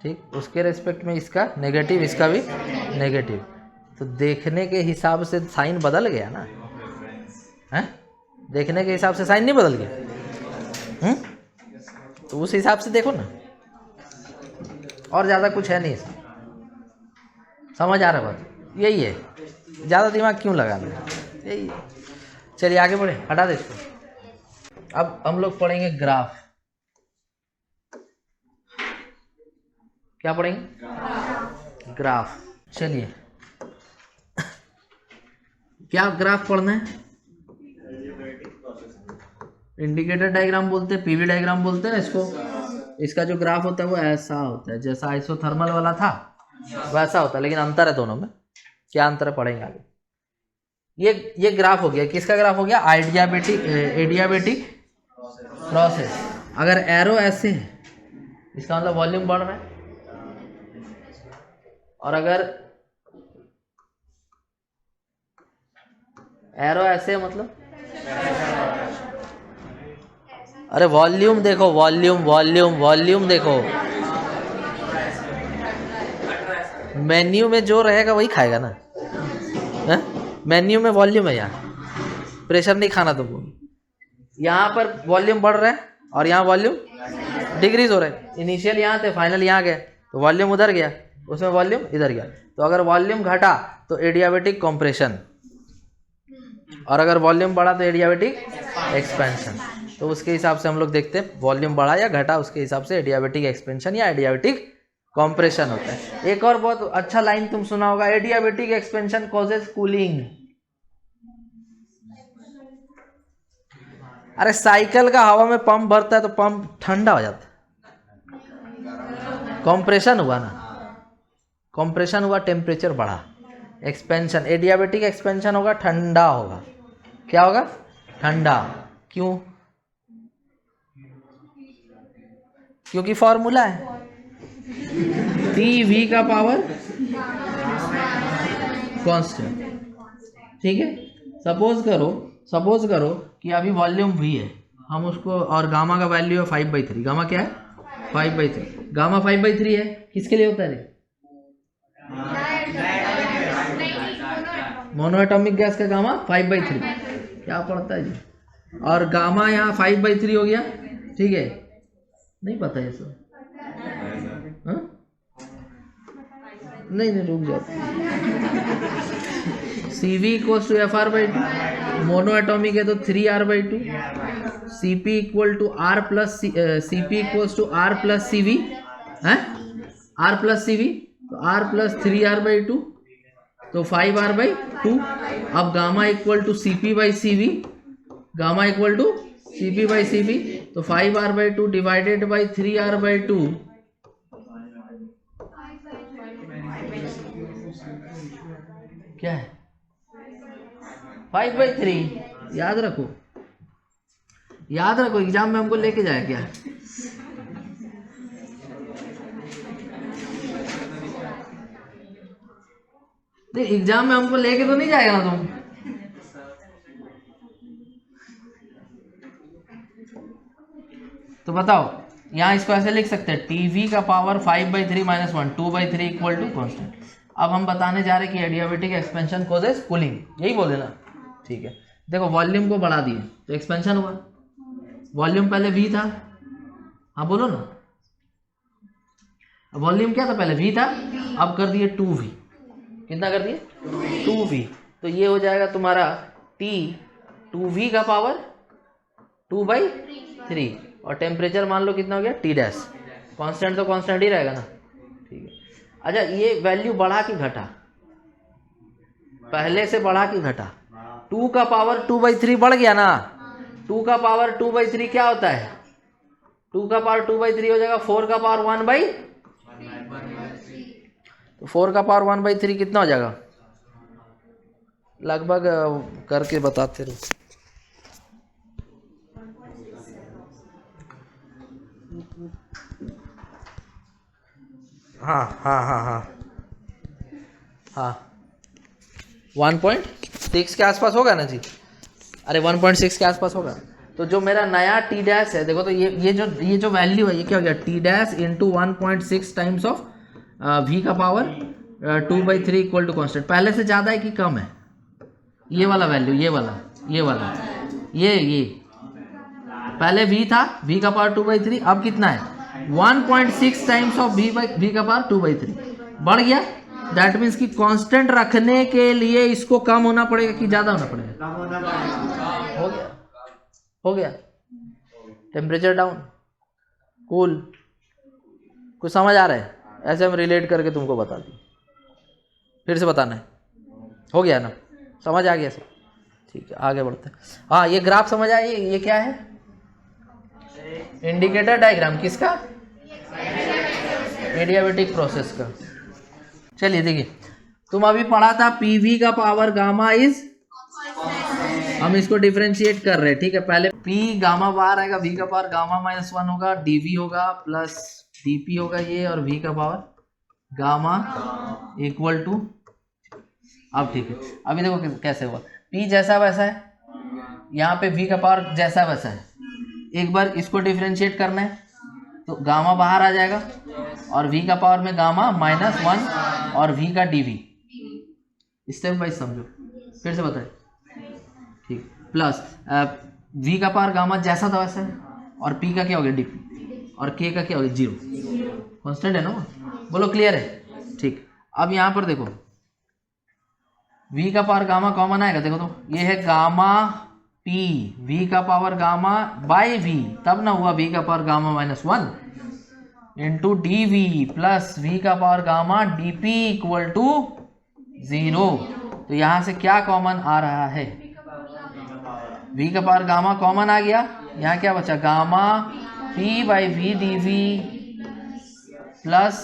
ठीक। उसके रेस्पेक्ट में इसका नेगेटिव, इसका भी नेगेटिव। तो देखने के हिसाब से साइन बदल गया ना, हैं, देखने के हिसाब से साइन नहीं बदल गया, तो उस हिसाब से देखो ना, और ज़्यादा कुछ है नहीं, समझ आ रहा बात, यही है, ज़्यादा दिमाग क्यों लगाना है, यही है। चलिए आगे बढ़े, हटा दे इसको। अब हम लोग पढ़ेंगे ग्राफ। क्या पढ़ेंगे? ग्राफ। चलिए, क्या ग्राफ पढ़ना है? इंडिकेटर डायग्राम बोलते हैं, पीवी डायग्राम बोलते हैं ना इसको। इसका जो ग्राफ होता है वो ऐसा होता है, जैसा आइसोथर्मल वाला था वैसा होता है, लेकिन अंतर है दोनों में। क्या अंतर है पढ़ेंगे आगे। ये ग्राफ हो गया, किसका ग्राफ हो गया? Adiabatic process. अगर एरो ऐसे है इसका मतलब वॉल्यूम बढ़ रहा है, और अगर एरो ऐसे है मतलब, अरे वॉल्यूम देखो, वॉल्यूम देखो। मेन्यू में जो रहेगा वही खाएगा ना, है? मेन्यू में वॉल्यूम है, यहाँ प्रेशर नहीं खाना तुमको। यहाँ पर वॉल्यूम बढ़ रहा है और यहाँ वॉल्यूम डिक्रीज हो रहा है। इनिशियल यहाँ थे, फाइनल यहाँ गए, तो वॉल्यूम उधर गया, उसमें वॉल्यूम इधर गया। तो अगर वॉल्यूम घटा तो एडियाबेटिक कॉम्प्रेशन, और अगर वॉल्यूम बढ़ा तो एडियाबेटिक एक्सपेंशन। तो उसके हिसाब से हम लोग देखते हैं वॉल्यूम बढ़ा या घटा, उसके हिसाब से एडियाबेटिक एक्सपेंशन या एडियाबेटिक कॉम्प्रेशन होता है। एक और बहुत अच्छा लाइन तुम सुना होगा, एडियाबेटिक एक्सपेंशन कॉजेज कूलिंग। अरे साइकिल का हवा में पंप भरता है तो पंप ठंडा हो जाता है, कॉम्प्रेशन हुआ ना, कॉम्प्रेशन हुआ, टेम्परेचर बढ़ा। एक्सपेंशन, एडियाबेटिक एक्सपेंशन होगा, ठंडा होगा। क्या होगा? ठंडा। क्यों? क्योंकि फॉर्मूला है टी.वी. का पावर कांस्टेंट। ठीक है, सपोज करो कि अभी वॉल्यूम V है, हम उसको, और गामा का वैल्यू है 5/3। गामा क्या है? 5/3। गामा 5/3 है, किसके लिए होता है? मोनोएटॉमिक गैस का गामा 5/3। क्या पड़ता है जी? और गामा यहाँ 5/3 हो गया, ठीक है? नहीं पता ये सब? नहीं, रुक जाओ। CV equals to FR/2, monoatomic है तो 3R/2। CP equals to R plus CV है, R प्लस CV, तो R प्लस 3R/2 तो 5R/2। अब gamma equal to CP/CV, gamma equal to CP/CV, तो 5R/2 डिवाइडेड बाई 3R/2 क्या है? 5/3। याद रखो, एग्जाम में हमको लेके जाए क्या? नहीं, एग्जाम में हमको लेके तो नहीं जाएगा ना तुम? तो बताओ, यहाँ इसको ऐसे लिख सकते हैं, टी.वी. का पावर 5/3 - 1, 2/3 इक्वल टू कांस्टेंट। अब हम बताने जा रहे हैं कि एडियाबेटिक एक्सपेंशन कॉजेज कूलिंग, यही बोले ना? ठीक है, देखो वॉल्यूम को बढ़ा दिए तो एक्सपेंशन हुआ। वॉल्यूम पहले V था, हाँ बोलो ना, वॉल्यूम क्या था? पहले V था, अब कर दिए 2V। कितना कर दिए? 2V। तो ये हो जाएगा तुम्हारा T 2V का पावर 2/3, और टेम्परेचर मान लो कितना हो गया? T'। कांस्टेंट तो कांस्टेंट ही रहेगा ना, ठीक है? अच्छा, ये वैल्यू बढ़ा कि घटा? पहले से बढ़ा कि घटा? 2 का पावर 2/3 बढ़ गया ना। 2 का पावर 2/3 क्या होता है? 2 का पावर 2/3 हो जाएगा 4 का पावर 1/3। तो 4 का पावर 1/3 कितना हो जाएगा? लगभग करके बताते रहो। हाँ 1.6 के आसपास होगा ना जी? अरे 1.6 के आसपास होगा। तो जो मेरा नया T' है, देखो तो ये जो वैल्यू है, ये क्या हो गया? T' into 1.6 times of V का पावर 2/3 इक्वल टू कॉन्स्टेंट। पहले से ज़्यादा है कि कम है? ये वाला वैल्यू, ये पहले V था, V का पावर 2/3, अब कितना है? 1.6 टाइम्स ऑफ V का पावर 2/3 बढ़ गया। दैट मीन्स कि कांस्टेंट रखने के लिए इसको कम होना पड़ेगा कि ज़्यादा होना पड़ेगा? हो गया। Temperature down, cool. कुछ समझ आ रहा है? ऐसे हम रिलेट करके तुमको बता दी, फिर से बताना है। हो गया ना, समझ आ गया सब? ठीक है, आगे बढ़ते हैं। हाँ, ये ग्राफ समझ आइए, ये क्या है? इंडिकेटर डायग्राम किसका? एडियाबेटिक प्रोसेस का। चलिए देखिए, तुम अभी पढ़ा था पीवी का पावर गामा इज, हम इसको डिफरेंशिएट कर रहे हैं, ठीक है। पहले पी गामा बाहर आएगा, वी का पावर गामा -1 होगा, डीवी होगा प्लस डीपी होगा ये, और वी का पावर गामा इक्वल टू, अब ठीक है, अभी देखो कैसे हुआ। पी जैसा वैसा है, यहाँ पे वी का पावर जैसा वैसा है। एक बार इसको डिफरेंशिएट करना है तो गामा बाहर आ जाएगा, और वी का पावर में गामा -1 और वी का डीवी। स्टेप वाइज समझो, फिर से बताए, ठीक। प्लस वी का पावर गामा जैसा था वैसा है, और पी का क्या हो गया डीपी, और के का क्या हो गया 0, कांस्टेंट है ना। बोलो क्लियर है? ठीक। अब यहाँ पर देखो v का पावर गामा कॉमन आएगा, देखो तो ये है गामा p, v का पावर गामा बाई v, तब ना हुआ v का power gamma -1 into D V plus v का power gamma dp equal to 0। तो यहाँ से क्या कॉमन आ रहा है? v का पावर गामा कॉमन आ गया, यहाँ क्या बचा? Gamma p by V D V plus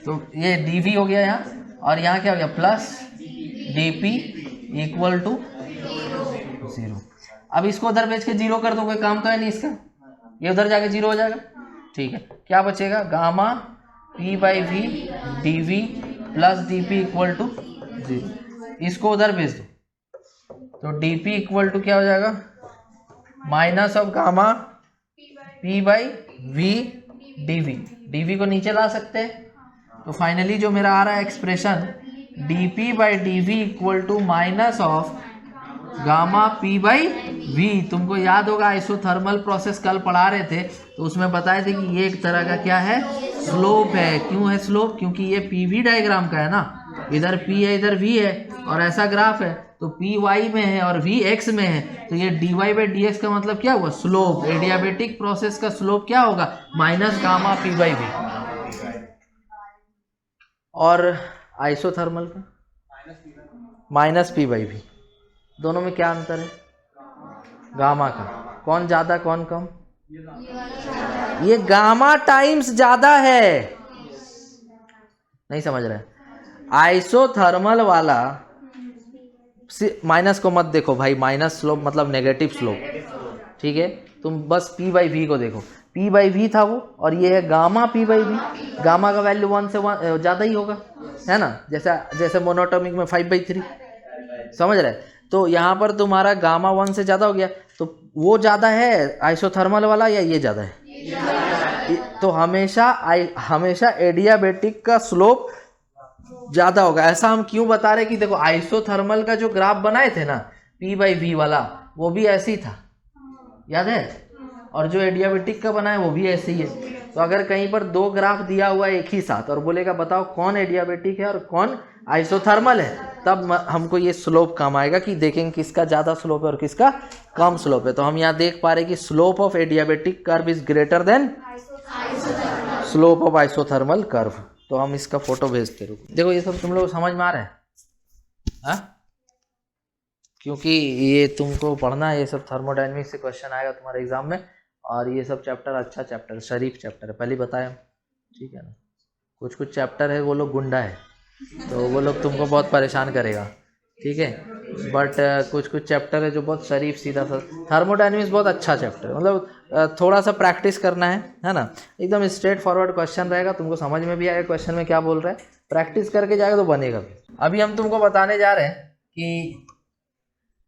तो ये dv हो गया यहाँ, और यहाँ क्या हो गया? Plus dp equal to 0। अब इसको उधर भेज के 0 कर दो, कोई काम तो है नहीं इसका, ये उधर जाके 0 हो जाएगा। ठीक है, क्या बचेगा? Gamma p by V D V plus D P equal to 0। इसको उधर भेज दो तो डी पी इक्वल टू क्या हो जाएगा? Minus of gamma p by V D V. D V को नीचे ला सकते हैं, तो फाइनली जो मेरा आ रहा है expression dp by D V equal to minus of gamma p by V. तुमको याद होगा आइसोथर्मल प्रोसेस कल पढ़ा रहे थे, तो उसमें बताए थे कि ये एक तरह का क्या है? स्लोप है। क्यों है स्लोप? क्योंकि ये पीवी डायग्राम का है ना, इधर p है इधर v है, और ऐसा ग्राफ है तो p y में है और v x में है, तो ये dy बाई डी एक्स का मतलब क्या हुआ? स्लोप। एडियाबेटिक प्रोसेस का स्लोप क्या होगा? Minus gamma p by V. और आइसोथर्मल का माइनस p बाई वी। दोनों में क्या अंतर है? गामा का कौन ज्यादा कौन कम? ये गामा टाइम्स ज्यादा है। नहीं समझ रहे? आइसोथर्मल वाला माइनस को मत देखो भाई, माइनस स्लोप मतलब नेगेटिव स्लोप, ठीक है। तुम बस p बाई वी को देखो, p बाई वी था वो, और ये है gamma p by V. Gamma का वैल्यू 1 से 1 ज़्यादा ही होगा, है ना, जैसे मोनोटॉमिक में 5/3, समझ रहे? तो यहाँ पर तुम्हारा गामा 1 से ज़्यादा हो गया, तो वो ज़्यादा है आइसोथर्मल वाला या ये ज़्यादा है? तो हमेशा एडियाबेटिक का स्लोप ज़्यादा होगा। ऐसा हम क्यों बता रहे कि देखो आइसोथर्मल का जो ग्राफ बनाए थे ना p बाई वी वाला, वो भी ऐसे ही था, याद है? और जो एडियाबेटिक का बना है वो भी ऐसे ही है। तो अगर कहीं पर दो ग्राफ दिया हुआ है एक ही साथ और बोलेगा बताओ कौन एडियाबेटिक है और कौन आइसोथर्मल है, तब हमको ये स्लोप कम आएगा कि देखेंगे किसका ज़्यादा स्लोप है और किसका कम स्लोप है। तो हम यहाँ देख पा रहे कि slope of adiabatic curve is greater than slope of isothermal curve. तो हम इसका फोटो भेजते रुको। देखो ये सब तुम लोग समझ में आ रहा है? हाँ, क्योंकि ये तुमको पढ़ना है, ये सब थर्मोडायनेमिक्स से क्वेश्चन आएगा तुम्हारे एग्जाम में, और ये सब चैप्टर अच्छा चैप्टर, शरीफ चैप्टर है, पहले बताया, ठीक है ना। कुछ चैप्टर है वो लोग गुंडा है, तो वो लोग तुमको बहुत परेशान करेगा, ठीक है। बट कुछ चैप्टर है जो बहुत शरीफ सीधा सा। थर्मोडायनेमिक्स बहुत अच्छा चैप्टर है, मतलब थोड़ा सा प्रैक्टिस करना है ना। एकदम स्ट्रेट फॉरवर्ड क्वेश्चन रहेगा, तुमको समझ में भी आएगा क्वेश्चन में क्या बोल रहा है, प्रैक्टिस करके जाएगा तो बनेगा भी। अभी हम तुमको बताने जा रहे हैं कि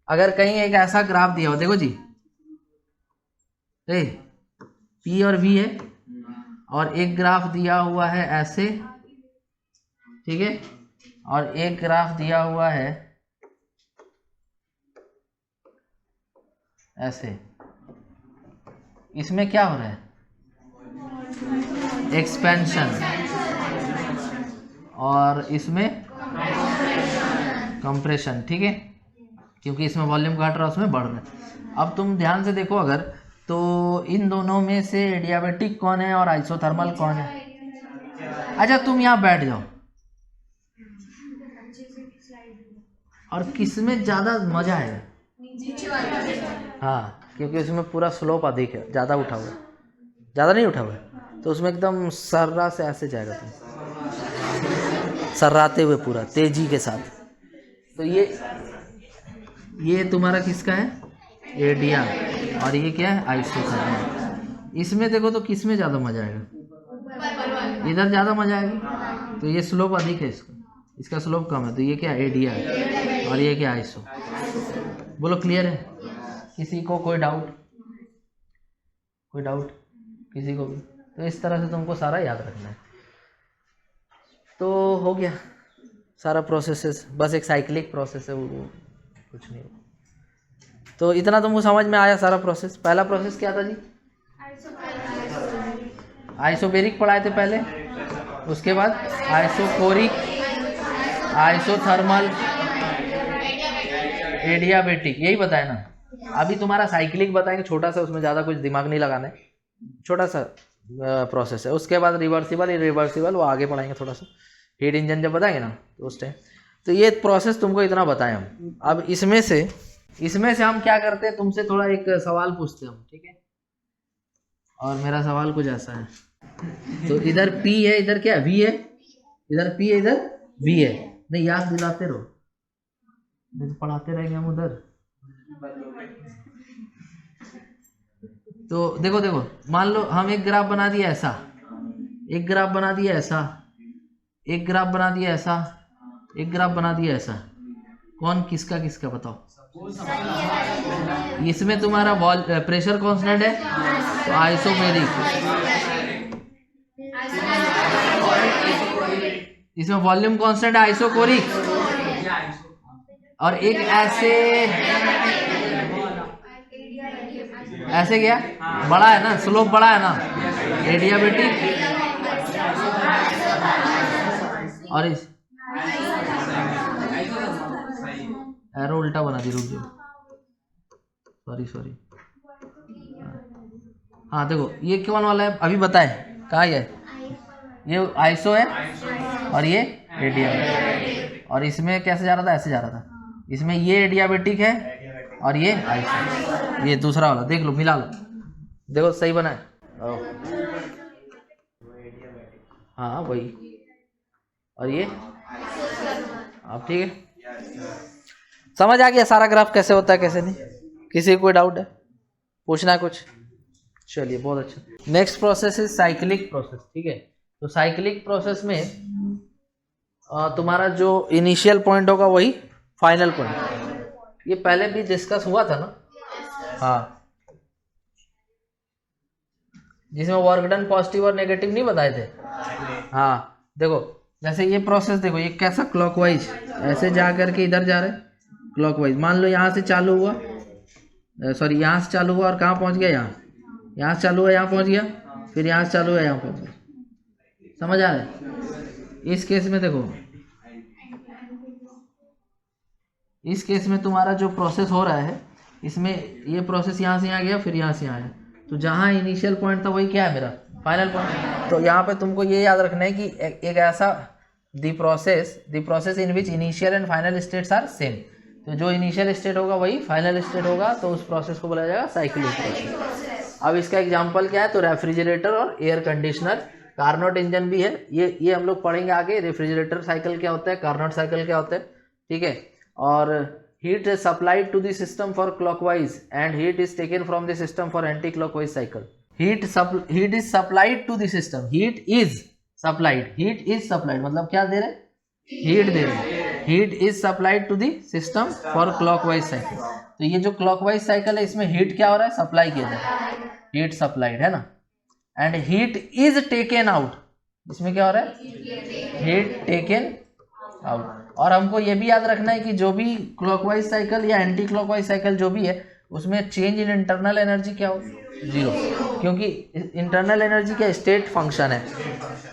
अगर कहीं एक ऐसा ग्राफ दिया हो, देखो जी P और V है, और एक ग्राफ दिया हुआ है ऐसे, ठीक है, और एक ग्राफ दिया हुआ है ऐसे। इसमें क्या हो रहा है? एक्सपेंशन। और इसमें कंप्रेशन, ठीक है, क्योंकि इसमें वॉल्यूम घट रहा है उसमें बढ़ रहा है। अब तुम ध्यान से देखो अगर, तो इन दोनों में से एडियाबेटिक कौन है और आइसोथर्मल कौन है? अच्छा तुम यहाँ बैठ जाओ, और किसमें ज़्यादा मजा है? हाँ, क्योंकि उसमें पूरा स्लोप अधिक है, ज़्यादा उठा हुआ है, ज़्यादा नहीं उठा हुआ है, तो उसमें एकदम सर्रा से ऐसे जाएगा तुम, सर्राते हुए पूरा तेजी के साथ। तो ये तुम्हारा किसका है? एडिया, और ये क्या है? आइसोथर्मल। इसमें देखो तो किसमें ज़्यादा मजा आएगा? इधर ज़्यादा मजा आएगा, तो ये स्लोप अधिक है इसका स्लोप कम है, तो ये क्या? एडिया, और ये क्या? आइसो। बोलो क्लियर है? किसी को कोई डाउट? कोई डाउट किसी को भी? तो इस तरह से तुमको सारा याद रखना है। तो हो गया सारा प्रोसेसेस, बस एक साइक्लिक प्रोसेस है, वो कुछ नहीं। तो इतना तुमको समझ में आया सारा प्रोसेस? पहला प्रोसेस क्या था जी? आइसोबेरिक पढ़ाए थे पहले, उसके बाद आइसोकोरिक, आइसोथर्मल, एडियाबेटिक, यही बताया ना। अभी तुम्हारा साइक्लिक बताएंगे, छोटा सा, उसमें ज़्यादा कुछ दिमाग नहीं लगाना है, छोटा सा प्रोसेस है। उसके बाद रिवर्सिबल, इरिवर्सिबल, वो आगे पढ़ाएंगे थोड़ा सा, हीट इंजन जब बताएंगे ना तो उस टाइम। तो ये प्रोसेस तुमको इतना बताएं हम। अब इसमें से हम क्या करते हैं, तुमसे थोड़ा एक सवाल पूछते हैं हम, ठीक है? और मेरा सवाल कुछ ऐसा है, तो इधर P है, इधर क्या V है? इधर P है, इधर V है। नहीं, याद दिलाते रहो, नहीं पढ़ाते रहेंगे हम उधर। तो देखो, मान लो हम एक ग्राफ बना दिया ऐसा, एक ग्राफ बना दिया ऐसा, एक ग्राफ बना दिया ऐसा, एक ग्राफ बना दिया ऐसा, कौन किसका किसका बताओ? इसमें तुम्हारा प्रेशर कांस्टेंट है, तो आइसोमेरिक। इसमें वॉल्यूम कांस्टेंट है, आइसोकोरिक। और एक ऐसे क्या बड़ा है ना, स्लोप बड़ा है ना, एडियाबेटिक। और इस एरो उल्टा बना दी, रुक जाओ, सॉरी। हाँ देखो, ये कौन वाला है अभी बताए? कहाँ है? ये आइसो है, और ये एडिया है। और इसमें कैसे जा रहा था? ऐसे जा रहा था। इसमें ये एडियाबेटिक है, और ये आइसो, ये दूसरा वाला देख लो, मिला लो, देखो सही बना है। हाँ वही, और ये अब ठीक है, समझ आ गया सारा ग्राफ कैसे होता है कैसे नहीं? किसी को कोई डाउट है, पूछना है कुछ? चलिए, बहुत अच्छा। Next process is cyclic process, ठीक है? तो साइक्लिक प्रोसेस में तुम्हारा जो इनिशियल पॉइंट होगा वही फाइनल पॉइंट। ये पहले भी डिस्कस हुआ था ना? हाँ, जिसमें वर्क डन पॉजिटिव और नेगेटिव नहीं बताए थे। हाँ देखो, जैसे ये प्रोसेस देखो, ये कैसा क्लॉकवाइज ऐसे जा करके इधर जा रहे, क्लॉकवाइज। मान लो यहाँ से चालू हुआ, सॉरी यहाँ से चालू हुआ और कहाँ पहुँच गया? यहाँ से चालू हुआ, यहाँ पहुँच गया, फिर यहाँ से चालू हुआ, यहाँ पहुँच गया। समझ आ रहा है? इस केस में देखो, इस केस में तुम्हारा जो प्रोसेस हो रहा है, इसमें ये प्रोसेस यहाँ से यहाँ गया, फिर यहाँ से यहाँ आया, तो जहाँ इनिशियल पॉइंट था वही क्या है? मेरा फाइनल पॉइंट। तो यहाँ पे तुमको ये याद रखना है कि एक ऐसा the process in which initial and final states are same. तो जो इनिशियल स्टेट होगा वही फाइनल स्टेट होगा, तो उस प्रोसेस को बोला जाएगा साइक्लिक प्रोसेस। अब इसका एग्जांपल क्या है? तो रेफ्रिजरेटर और एयर कंडीशनर, कार्नोट इंजन भी है, ये हम लोग पढ़ेंगे आगे। रेफ्रिजरेटर साइकिल क्या होता है, कार्नोट साइकिल क्या होता है, ठीक है? और heat is supplied to the system for clockwise and heat is taken from the system for anti-clockwise cycle. Heat is supplied to the system. Heat is supplied मतलब क्या दे रहे? हीट दे रहे। Heat is supplied to the system for clockwise cycle. तो ये जो clockwise cycle है, इसमें हीट क्या हो रहा है? सप्लाई किया जा रहा है, हीट सप्लाइड है ना। And heat is taken out, इसमें क्या हो रहा है? Heat taken out. और हमको ये भी याद रखना है कि जो भी क्लॉकवाइज साइकिल या एंटी क्लॉकवाइज साइकिल जो भी है, उसमें चेंज इन इंटरनल एनर्जी क्या हो, जीरो, क्योंकि इंटरनल एनर्जी क्या स्टेट फंक्शन है,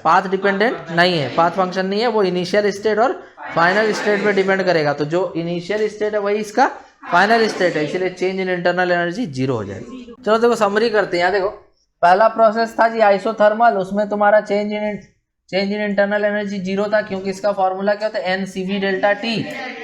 पाथ डिपेंडेंट नहीं है, पाथ फंक्शन नहीं है, वो इनिशियल स्टेट और फाइनल स्टेट पे डिपेंड करेगा। तो जो इनिशियल स्टेट है वही इसका फाइनल स्टेट है, इसीलिए change in internal energy zero हो जाएगी। चलो देखो समरी करते हैं। यहाँ देखो पहला प्रोसेस था जी आइसोथर्मल, उसमें तुम्हारा change in internal energy zero था, क्योंकि इसका फॉर्मूला क्या होता है NCV डेल्टा टी।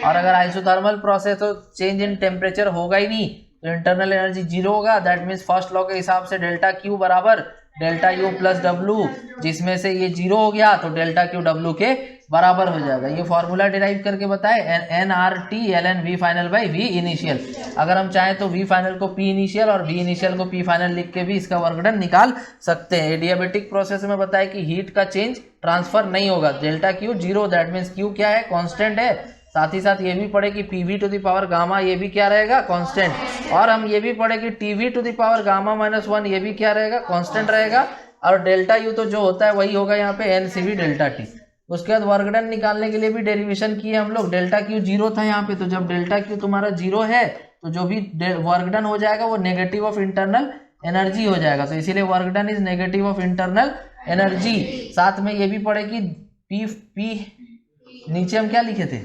और अगर आइसोथर्मल प्रोसेस तो चेंज इन टेम्परेचर होगा ही नहीं, तो इंटरनल एनर्जी जीरो होगा। दैट मीन्स फर्स्ट लॉ के हिसाब से डेल्टा क्यू बराबर डेल्टा यू प्लस डब्लू, जिसमें से ये जीरो हो गया तो डेल्टा क्यू डब्लू के बराबर हो जाएगा। ये फॉर्मूला डिराइव करके बताए NRT ln V final by V initial. अगर हम चाहें तो V फाइनल को P इनिशियल और V इनिशियल को P फाइनल लिख के भी इसका वर्क डन निकाल सकते हैं। एडियाबेटिक प्रोसेस में बताया कि हीट का चेंज ट्रांसफर नहीं होगा, delta Q zero, that means Q क्या है, कांस्टेंट है। साथ ही साथ ये भी पढ़े कि PV to the power gamma ये भी क्या रहेगा, कांस्टेंट। और हम ये भी पढ़े कि TV to the power gamma -1 ये भी क्या रहेगा, कांस्टेंट रहेगा। और डेल्टा यू तो जो होता है वही होगा यहाँ पे NCV डेल्टा टी। उसके बाद वर्क डन निकालने के लिए भी डेरिवेशन किए हम लोग। डेल्टा क्यू जीरो था यहाँ पे, तो जब डेल्टा क्यू तुम्हारा जीरो है तो जो भी वर्क डन हो जाएगा वो नेगेटिव ऑफ इंटरनल एनर्जी हो जाएगा, तो इसीलिए work done is negative of internal energy. साथ में ये भी पढ़े कि पी नीचे हम क्या लिखे थे,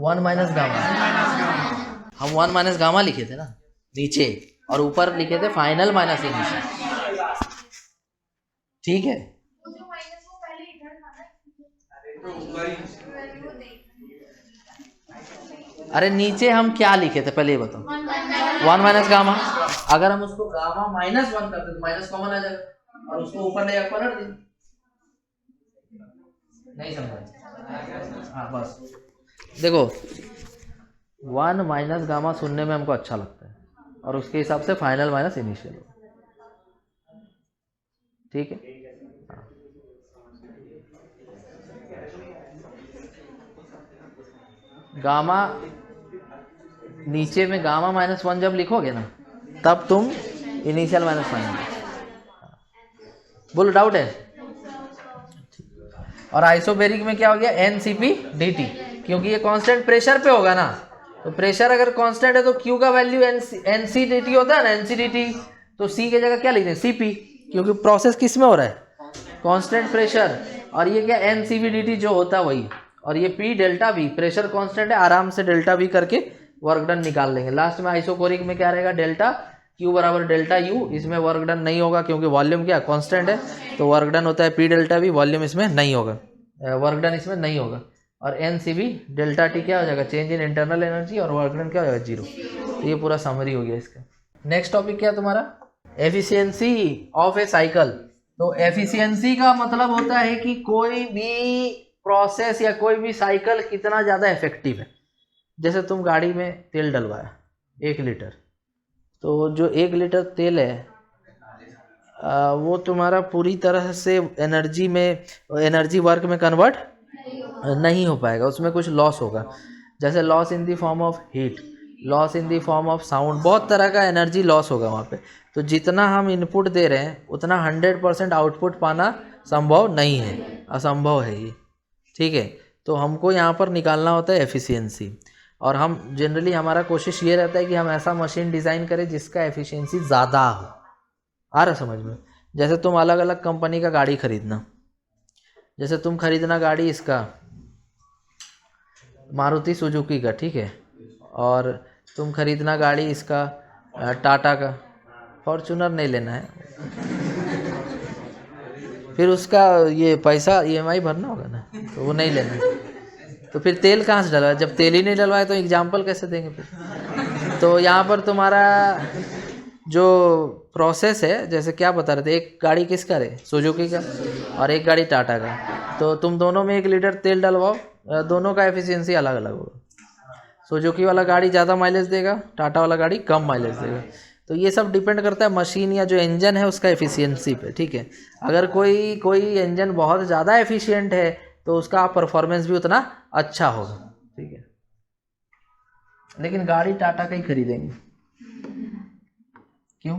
1 माइनस गामा, हम 1 माइनस गामा लिखे थे ना नीचे, और ऊपर लिखे थे फाइनल माइनस इनिशियल। ठीक है, अरे नीचे हम क्या लिखे थे पहले ये बताओ, 1 माइनस गामा। अगर हम उसको गामा -1 करते तो माइनस कॉमन आ जाएगा और उसको ऊपर ले पलट दें। नहीं समझा? हाँ बस देखो 1 माइनस गामा सुनने में हमको अच्छा लगता है और उसके हिसाब से फाइनल माइनस इनिशियल, ठीक है। गामा नीचे में गामा -1 जब लिखोगे ना तब तुम इनिशियल माइनस फाइनल, बोलो डाउट है। और आइसोबेरिक में क्या हो गया, NCP dt, क्योंकि ये कांस्टेंट प्रेशर पे होगा ना, तो प्रेशर अगर कांस्टेंट है तो Q का वैल्यू NC dt होता है ना, NC dt, तो C की जगह क्या लिख दें CP, क्योंकि प्रोसेस किस में हो रहा है, कांस्टेंट प्रेशर। और ये क्या NCV dt जो होता है वही, और ये P delta V, pressure constant है, आराम से डेल्टा V करके वर्क डन निकाल लेंगे। लास्ट में आइसोकोरिक में क्या रहेगा, डेल्टा Q बराबर डेल्टा U, इसमें वर्क डन नहीं होगा क्योंकि वॉल्यूम क्या कांस्टेंट है, तो वर्क डन होता है P डेल्टा V, वॉल्यूम इसमें नहीं होगा, वर्क डन इसमें नहीं होगा। और NCV डेल्टा T क्या हो जाएगा, चेंज इन इंटरनल एनर्जी, और वर्क डन क्या हो जाएगा जीरो। तो ये पूरा समरी हो गया इसका। नेक्स्ट टॉपिक क्या तुम्हारा, एफिशिएंसी ऑफ ए साइकिल। तो एफिशिएंसी का मतलब होता है कि कोई भी प्रोसेस या कोई भी साइकिल कितना ज़्यादा इफेक्टिव है। जैसे तुम गाड़ी में तेल डलवाया 1 लीटर, तो जो 1 लीटर तेल है वो तुम्हारा पूरी तरह से एनर्जी वर्क में कन्वर्ट नहीं हो पाएगा, उसमें कुछ लॉस होगा। जैसे loss in the form of heat, loss in the form of sound, बहुत तरह का एनर्जी लॉस होगा वहाँ पे। तो जितना हम इनपुट दे रहे हैं उतना 100% आउटपुट पाना संभव नहीं है, असंभव है ये, ठीक है। तो हमको यहाँ पर निकालना होता है एफिशिएंसी, और हम जनरली हमारा कोशिश ये रहता है कि हम ऐसा मशीन डिज़ाइन करें जिसका एफिशिएंसी ज़्यादा हो। आ रहा समझ में। जैसे तुम अलग अलग कंपनी का गाड़ी खरीदना, जैसे तुम खरीदना गाड़ी इसका मारुति सुजुकी का, ठीक है, और तुम खरीदना गाड़ी इसका टाटा का, फॉर्चूनर नहीं लेना है, फिर उसका ये पैसा EMI भरना होगा ना, तो वो नहीं लेना। तो फिर तेल कहाँ से डलवाए, जब तेल ही नहीं डलवाए तो एग्जाम्पल कैसे देंगे फिर। तो यहाँ पर तुम्हारा जो प्रोसेस है, जैसे क्या बता रहे थे, एक गाड़ी किसका है, सुजुकी का, और एक गाड़ी टाटा का, तो तुम दोनों में 1 लीटर तेल डलवाओ, दोनों का एफिशिएंसी अलग अलग होगा। सुजुकी वाला गाड़ी ज़्यादा माइलेज देगा, टाटा वाला गाड़ी कम माइलेज देगा। तो ये सब डिपेंड करता है मशीन या जो इंजन है उसका एफिशिएंसी पे, ठीक है। अगर कोई इंजन बहुत ज़्यादा एफिशिएंट है तो उसका परफॉर्मेंस भी उतना अच्छा होगा, ठीक है। लेकिन गाड़ी टाटा का ही खरीदेंगे, क्यों?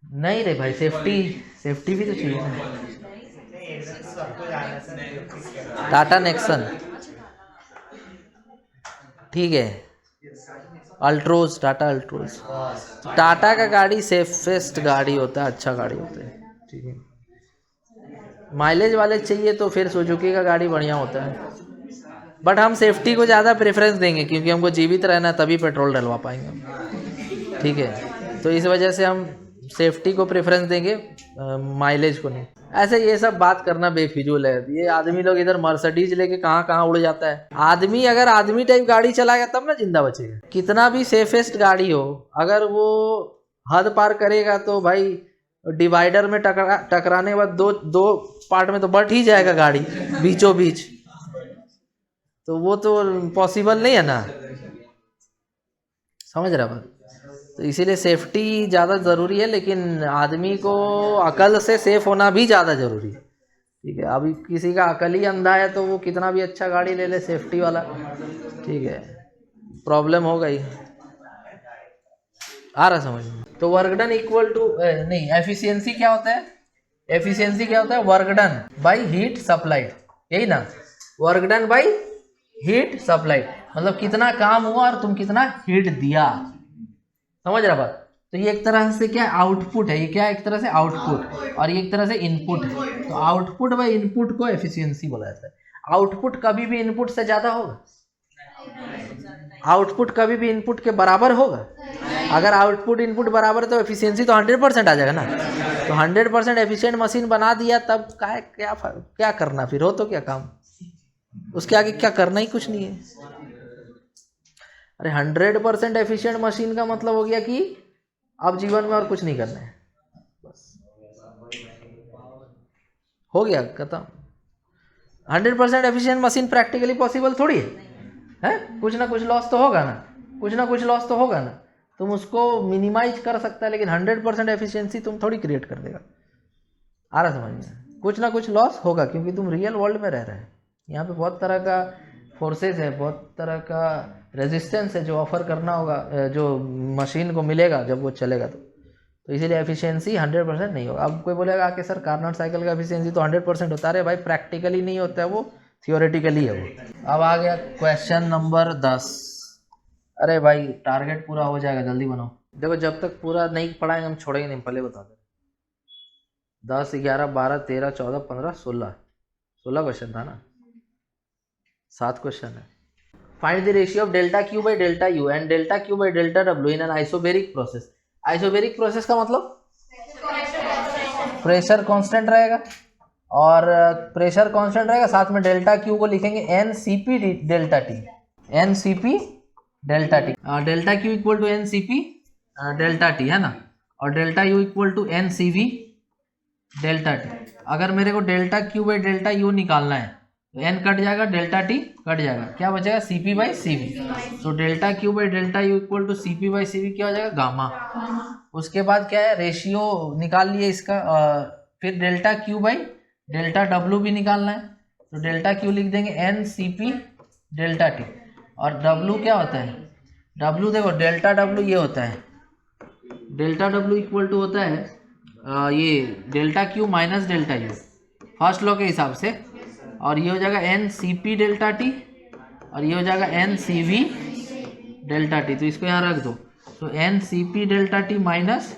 नहीं रे भाई, सेफ्टी भी तो चाहिए ना। टाटा नेक्सन, ठीक है, अल्ट्रोज, टाटा अल्ट्रोज। टाटा का गाड़ी सेफेस्ट गाड़ी होता है, अच्छा गाड़ी होता है, ठीक है। माइलेज वाले चाहिए तो फिर सुजुकी का गाड़ी बढ़िया होता है, बट हम सेफ्टी को ज़्यादा प्रेफरेंस देंगे क्योंकि हमको जीवित रहना है, तभी पेट्रोल डलवा पाएंगे हम, ठीक है। तो इस वजह से हम सेफ्टी को प्रेफरेंस देंगे, माइलेज को नहीं। ऐसे ये सब बात करना बेफिजूल है। ये आदमी लोग इधर मर्सिडीज लेके कहाँ कहाँ उड़ जाता है। आदमी अगर आदमी टाइप गाड़ी चलाएगा तब ना जिंदा बचेगा। कितना भी सेफेस्ट गाड़ी हो, अगर वो हद पार करेगा तो भाई डिवाइडर में टकराने के बाद दो पार्ट में तो बट ही जाएगा गाड़ी बीचों बीच, तो वो तो पॉसिबल नहीं है ना, समझ रहा बात। तो इसीलिए सेफ्टी ज़्यादा ज़रूरी है, लेकिन आदमी को अकल से सेफ होना भी ज़्यादा ज़रूरी है, ठीक है। अभी किसी का अकल ही अंधा है तो वो कितना भी अच्छा गाड़ी ले ले सेफ्टी वाला, ठीक है, प्रॉब्लम हो गई। आ रहा समझ में। तो वर्क डन इक्वल टू नहीं, एफिशिएंसी क्या होता है? एफिशिएंसी क्या होता है? Work done by heat supplied, यही ना, work done by heat supplied, मतलब कितना काम हुआ और तुम कितना हीट दिया, समझ रहा बात। तो ये एक तरह से क्या आउटपुट है, ये क्या एक तरह से आउटपुट, और ये एक तरह से इनपुट है। तो आउटपुट बाई इनपुट को एफिशिएंसी बोला जाता है। आउटपुट कभी भी इनपुट से ज्यादा होगा? आउटपुट कभी भी इनपुट के बराबर होगा? अगर आउटपुट इनपुट बराबर है तो एफिशिएंसी तो 100% आ जाएगा ना। तो 100% एफिशिएंट मशीन बना दिया तब क्या करना फिर, हो तो क्या काम, उसके आगे क्या करना ही कुछ नहीं है। अरे 100% एफिशिएंट मशीन का मतलब हो गया कि अब जीवन में और कुछ नहीं करना है, बस हो गया खत्म। 100% एफिशिएंट मशीन प्रैक्टिकली पॉसिबल थोड़ी है, कुछ ना कुछ लॉस तो होगा ना, कुछ ना कुछ लॉस तो होगा ना। तुम उसको मिनिमाइज कर सकता है, लेकिन 100% एफिशिएंसी तुम थोड़ी क्रिएट कर देगा। आ रहा समझ में? कुछ ना कुछ लॉस होगा क्योंकि तुम रियल वर्ल्ड में रह रहे हैं। यहाँ पे बहुत तरह का फोर्सेस है, बहुत तरह का रेजिस्टेंस है जो ऑफर करना होगा, जो मशीन को मिलेगा जब वो चलेगा। तो इसीलिए एफिशिएंसी 100% नहीं होगा। अब कोई बोलेगा आके सर कार्नोट साइकिल का एफिशिएंसी तो 100% होता है। भाई प्रैक्टिकली नहीं होता है, वो थियोरेटिकली है वो। अब आ गया क्वेश्चन नंबर 10। अरे भाई टारगेट पूरा हो जाएगा, जल्दी बनाओ। देखो जब तक पूरा नहीं पढ़ाएंगे हम छोड़ेंगे नहीं, पहले बता दे। 10, 11, 12, 13, 14, 15, 16 क्वेश्चन था ना, 7 क्वेश्चन है। Find the ratio of delta Q by delta you and delta Q by delta W in an isobaric process. Isobaric process का मतलब प्रेशर कांस्टेंट रहेगा, और प्रेशर कांस्टेंट रहेगा, साथ में डेल्टा क्यू को लिखेंगे N C P delta T, N C P delta T. Delta Q equal to N C P delta T है ना, और delta U equal to N C V delta T. अगर मेरे को delta Q by delta U निकालना है तो N cut जाएगा, डेल्टा टी कट जाएगा, क्या बचेगा? C P by C V. तो delta Q by delta U equal to C P by C we क्या हो जाएगा? गामा। उसके बाद क्या है? रेशियो निकाल लिए इसका, फिर delta Q by delta W भी निकालना है। तो डेल्टा क्यू लिख देंगे N C P delta T, और डब्ल्यू क्या होता है? डब्ल्यू देखो डेल्टा डब्ल्यू ये होता है, डेल्टा डब्ल्यू इक्वल टू होता है ये delta Q minus delta U first law के हिसाब से, और ये हो जाएगा N C P delta T, और ये हो जाएगा N C V delta T. तो इसको यहाँ रख दो। तो N C P delta T minus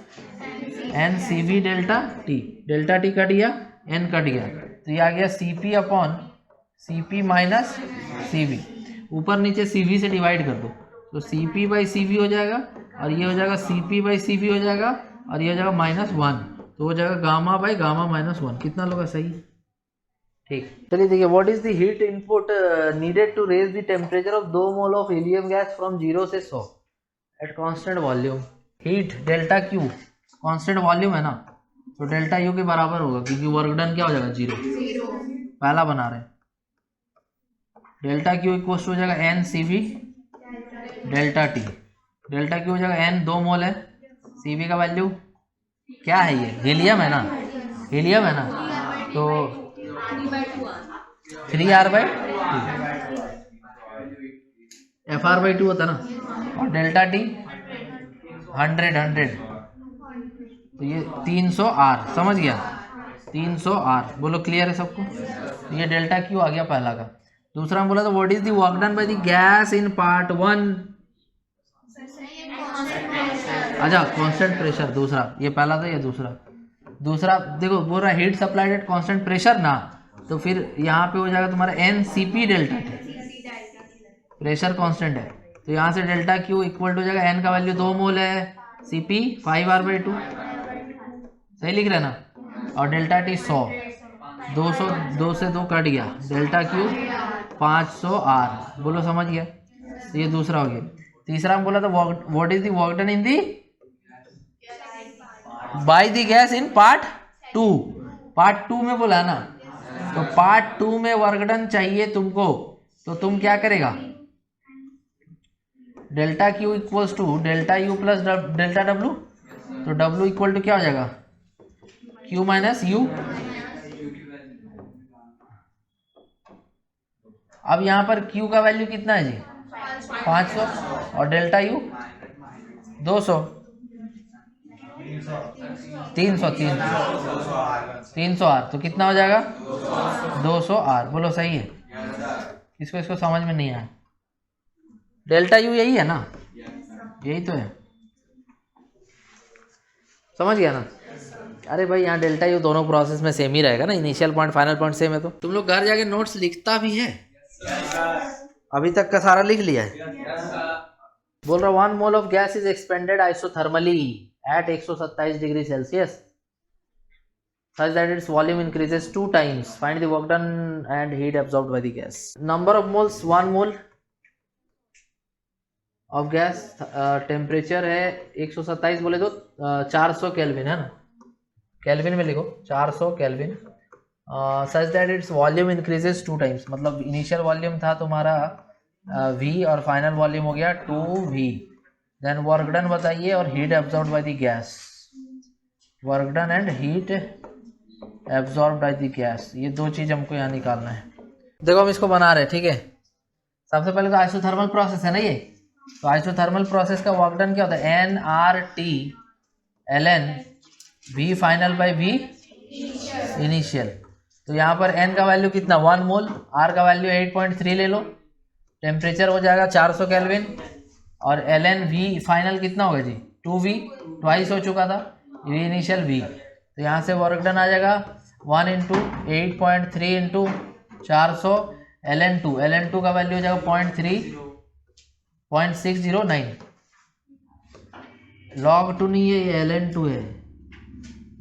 N C V delta T, delta T cut गया, एन कट गया, तो ये आ गया C P upon C P minus C V. ऊपर नीचे सी वी से डिवाइड कर दो, तो C P by C V हो जाएगा, और ये हो जाएगा C P by C V हो जाएगा, और ये हो जाएगा -1, तो हो जाएगा गामा बाई गामा -1। कितना लोग सही? ठीक। चलिए देखिए, what is the heat input needed to raise the temperature of 2 mole of helium gas from 0 से 100 at constant volume. Heat delta Q constant volume है ना, तो डेल्टा यू के बराबर होगा क्योंकि वर्क डन क्या हो जाएगा? 0। पहला बना रहे हैं, डेल्टा क्यू इक्वल हो जाएगा N C V delta T. Delta Q हो जाएगा एन 2 मोल है, सी वी का वैल्यू क्या है? ये हीलियम है ना, हीलियम है ना, तो 3R/2 FR/2 होता ना, और डेल्टा टी 100, तो ये 300R, समझ गया? 300R, बोलो क्लियर है सबको? तो ये डेल्टा क्यू आ गया पहला का। दूसरा हम बोला था what is the work done by the gas in part 1 अच्छा कांस्टेंट प्रेशर दूसरा, ये पहला था, ये दूसरा देखो बोल रहा है heat supplied at constant pressure ना, तो फिर यहाँ पे हो जाएगा तुम्हारा N C P delta T, pressure constant है तो यहाँ से डेल्टा क्यू इक्वल टू हो जाएगा, एन का वैल्यू 2 मोल है, सी पी 5R/2, सही लिख रहे हैं ना, और डेल्टा टी 100, 200 2 से 2 कट गया, डेल्टा क्यू 500R, बोलो समझ गया। तो ये दूसरा हो गया। तीसरा हम बोला था what is the work done in the by the gas in part 2, part 2 में बोला ना, तो पार्ट 2 में वर्क डन चाहिए तुमको, तो तुम क्या करेगा, delta Q equals to delta U plus delta W, तो डब्ल्यू इक्वल टू क्या हो जाएगा, क्यू माइनस यू। अब यहां पर क्यू का वैल्यू कितना है जी 500 और डेल्टा यू 200, 300R, तो कितना हो जाएगा 200R, बोलो सही है। इसको समझ में नहीं आया, डेल्टा यू यही है ना, यही तो है, समझ गया ना। अरे भाई यहाँ डेल्टा यू दोनों प्रोसेस में सेम ही रहेगा ना, initial point final point same है। तो तुम लोग घर जाके नोट्स लिखता भी है, अभी तक का सारा लिख लिया है। बोल रहा 1 mole of gas is expanded isothermally at 127 degree Celsius such that its volume increases 2 times. Find the work done and heat absorbed by the gas. Number of moles, 1 mole of gas, temperature है 127 बोले तो 400 kelvin है ना, kelvin में लिखो 400 kelvin, such that its volume increases 2 times, मतलब initial volume था तुम्हारा V और फाइनल वॉल्यूम हो गया 2V। देन वर्क डन बताइए और heat absorbed by the gas, work done and heat absorbed by the gas, ये दो चीज हमको यहाँ निकालना है। देखो हम इसको बना रहे हैं, ठीक है। सबसे पहले तो आइसोथर्मल प्रोसेस है ना ये, तो आइसोथर्मल प्रोसेस का वर्क डन क्या होता है, nRT ln V final by V initial. तो यहाँ पर n का वैल्यू कितना 1 मोल, R का वैल्यू 8.3 ले लो, टेम्परेचर हो जाएगा 400 केल्विन, और ln V फाइनल कितना होगा जी 2V, ट्वाइस हो चुका था V इनिशियल V। तो यहाँ से वर्क डन आ जाएगा 1 इंटू 8.3 इंटू 400 ln2 का वैल्यू हो जाएगा 0.609, log 2 नहीं है ये ln2 है,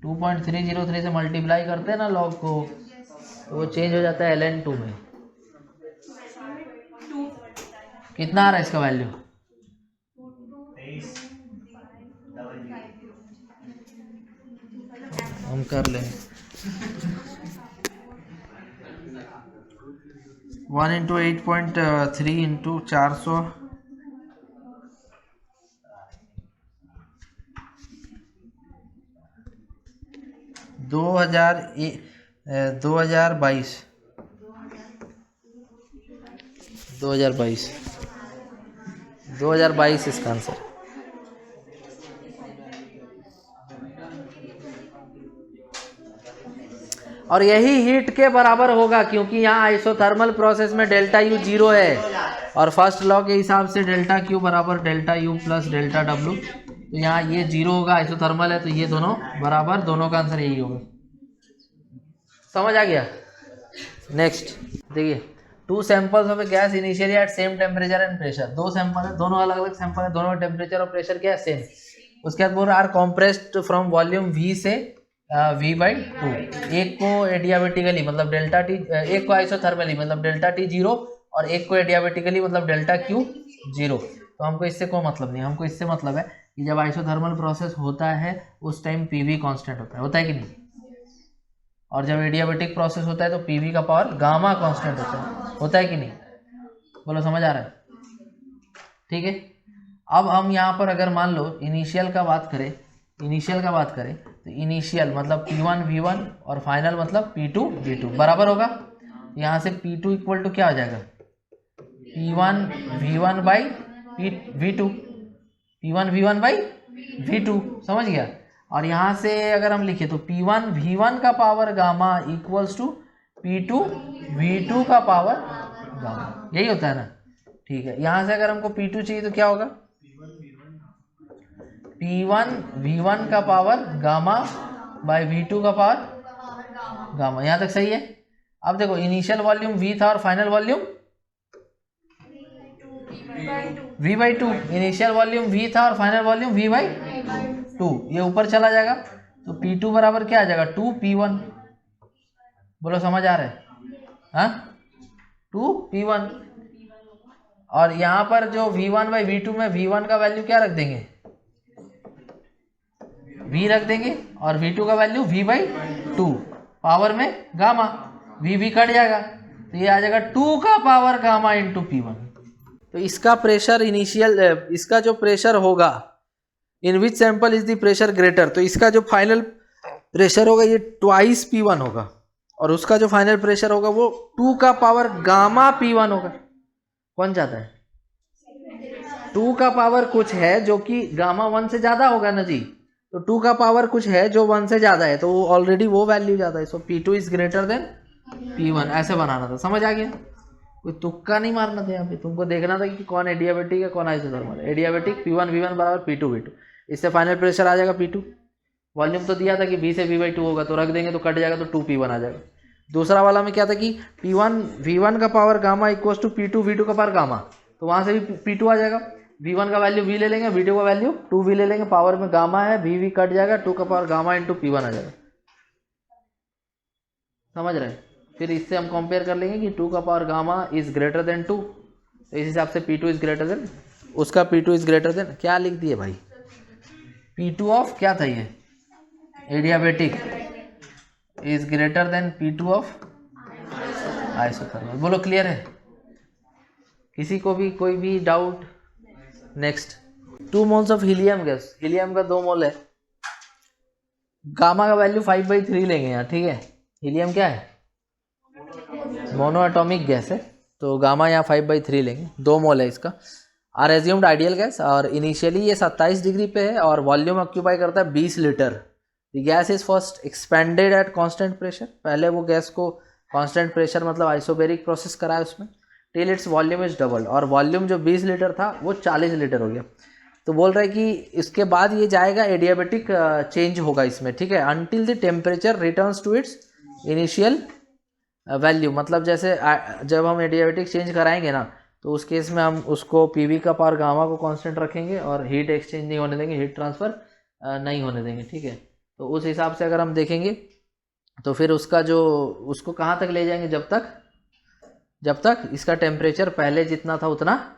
2.303 से मल्टीप्लाई करते हैं ना log को, तो वो चेंज हो जाता है ln2 में। कितना आ रहा है इसका वैल्यू, हम कर लें 1 इंटू 8.3 इंटू 400 2022 इसका आंसर। और यही हीट के बराबर होगा क्योंकि यहाँ आइसोथर्मल प्रोसेस में डेल्टा यू 0 है, और फर्स्ट लॉ के हिसाब से डेल्टा क्यू बराबर delta U plus delta W, तो यहाँ ये 0 होगा, आइसोथर्मल है तो ये दोनों बराबर, दोनों का आंसर यही होगा। समझ आ गया। नेक्स्ट देखिए, 2 samples of A gas initially at same temperature and pressure, 2 sample है, दोनों अलग अलग सैंपल है, दोनों टेम्परेचर और प्रेशर क्या है सेम। उसके बाद बोल रहा are compressed from volume V से V/2, एक को एडियाबेटिकली मतलब डेल्टा टी, एक को आइसोथर्मली मतलब डेल्टा टी 0 और एक को एडियाबेटिकली मतलब डेल्टा क्यू 0। तो हमको इससे कोई मतलब नहीं, हमको इससे मतलब है कि जब आइसोथर्मल प्रोसेस होता है उस टाइम PV कांस्टेंट होता है कि नहीं, और जब एडियाबेटिक प्रोसेस होता है तो PV का पावर गामा कांस्टेंट होता है कि नहीं, बोलो समझ आ रहा है, ठीक है। अब हम यहाँ पर अगर मान लो इनिशियल का बात करें तो इनिशियल मतलब P1 V1 और फाइनल मतलब P2 V2 बराबर होगा। यहाँ से P2 इक्वल टू क्या हो जाएगा, P1 V1 by V2, P1 V1 by V2, समझ गया। और यहाँ से अगर हम लिखे तो P1 V1 का power gamma equals to P2 V2 का पावर गामा, यही होता है ना, ठीक है। यहाँ से अगर हमको P2 चाहिए तो क्या होगा, P1 V1 का पावर गामा बाय V2 का पावर गामा। यहाँ तक सही है। अब देखो इनिशियल वॉल्यूम V था और final volume V/2। Initial volume V था और फाइनल वॉल्यूम V/2। ये ऊपर चला जाएगा तो P2 बराबर क्या आ जाएगा 2P1। बोलो समझ आ रहा है? हाँ 2P1। और यहाँ पर जो V1/V2 में V1 का वैल्यू क्या रख देंगे V रख देंगे और V2 का वैल्यू V/2 पावर में गामा। V कट जाएगा तो ये आ जाएगा 2 का पावर गामा इंटू P1। तो इसका प्रेशर इनिशियल, इसका जो प्रेशर होगा in which sample is the pressure greater, तो इसका जो फाइनल प्रेशर होगा ये ट्वाइस P1 होगा और उसका जो फाइनल प्रेशर होगा वो 2 का पावर गामा P1 होगा। कौन चाहता है? 2 का पावर कुछ है जो कि गामा 1 से ज्यादा होगा ना जी, तो 2 का पावर कुछ है जो 1 से ज्यादा है तो ऑलरेडी वो वैल्यू ज्यादा है। सो P2 is greater than P1। ऐसे बनाना था, समझ आ गया? कोई तुक्का नहीं मारना था यहाँ पे, तुमको देखना था कि कौन एडियाबेटिक है कौन आइसोथर्मल है। एडियाबेटिक P1 V1 बराबर P2 V2। इससे फाइनल प्रेशर आ जाएगा P2। वॉल्यूम तो दिया था कि V से V/2 होगा तो रख देंगे तो कट जाएगा तो 2P1 आ जाएगा। दूसरा वाला में क्या था कि P1 V1 का power gamma equal to P2 V2 का पावर गामा, तो वहाँ से भी P2 आ जाएगा। V1 का वैल्यू V ले लेंगे, V2 का वैल्यू 2V ले लेंगे, पावर में गामा है, V कट जाएगा, 2 का पावर गामा इंटू P1 आ जाएगा। समझ रहे हैं? फिर इससे हम कंपेयर कर लेंगे कि 2 का power gamma is greater than 2, तो इस हिसाब से P2 इज ग्रेटर देन उसका P2 इज ग्रेटर देन क्या लिख दिए भाई P2 ऑफ क्या था ये adiabatic is greater than P2 of isothermal. बोलो क्लियर है? किसी को भी कोई भी doubt? Next 2 moles of helium gas. Helium का 2 मोल है, गामा का वैल्यू 5/3 लेंगे यहाँ, ठीक है। हीलियम क्या है? मोनो एटॉमिक गैस है तो गामा यहाँ 5/3 लेंगे। 2 मोल है इसका। आर एज्यूम्ड आइडियल गैस और इनिशियली ये 27 डिग्री पे है और वॉल्यूम ऑक्यूपाई करता है 20 litre. The gas is first expanded eight constant pressure. पहले वो गैस को कांस्टेंट प्रेशर मतलब आइसोबेरिक प्रोसेस कराया उसमें till its volume is double, और वॉल्यूम जो 20 लीटर था वो 40 लीटर हो गया। तो बोल रहा है कि इसके बाद ये जाएगा एडियाबेटिक चेंज होगा इसमें, ठीक है, until the temperature returns to its initial value. मतलब जैसे जब हम एडियाबेटिक चेंज कराएंगे ना तो उस केस में हम उसको पीवी का पावर गामा को कांस्टेंट रखेंगे और हीट एक्सचेंज नहीं होने देंगे, हीट ट्रांसफ़र नहीं होने देंगे, ठीक है। तो उस हिसाब से अगर हम देखेंगे तो फिर उसका जो उसको कहाँ तक ले जाएंगे, जब तक इसका टेम्परेचर पहले जितना था उतना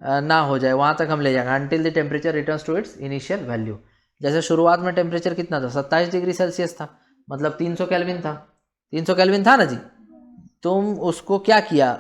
ना हो जाए वहाँ तक हम ले जाएंगे until the temperature returns to its initial value. जैसे शुरुआत में टेम्परेचर कितना था 27 डिग्री सेल्सियस था, मतलब 300 केल्विन था, 300 केल्विन था ना जी। तुम उसको क्या किया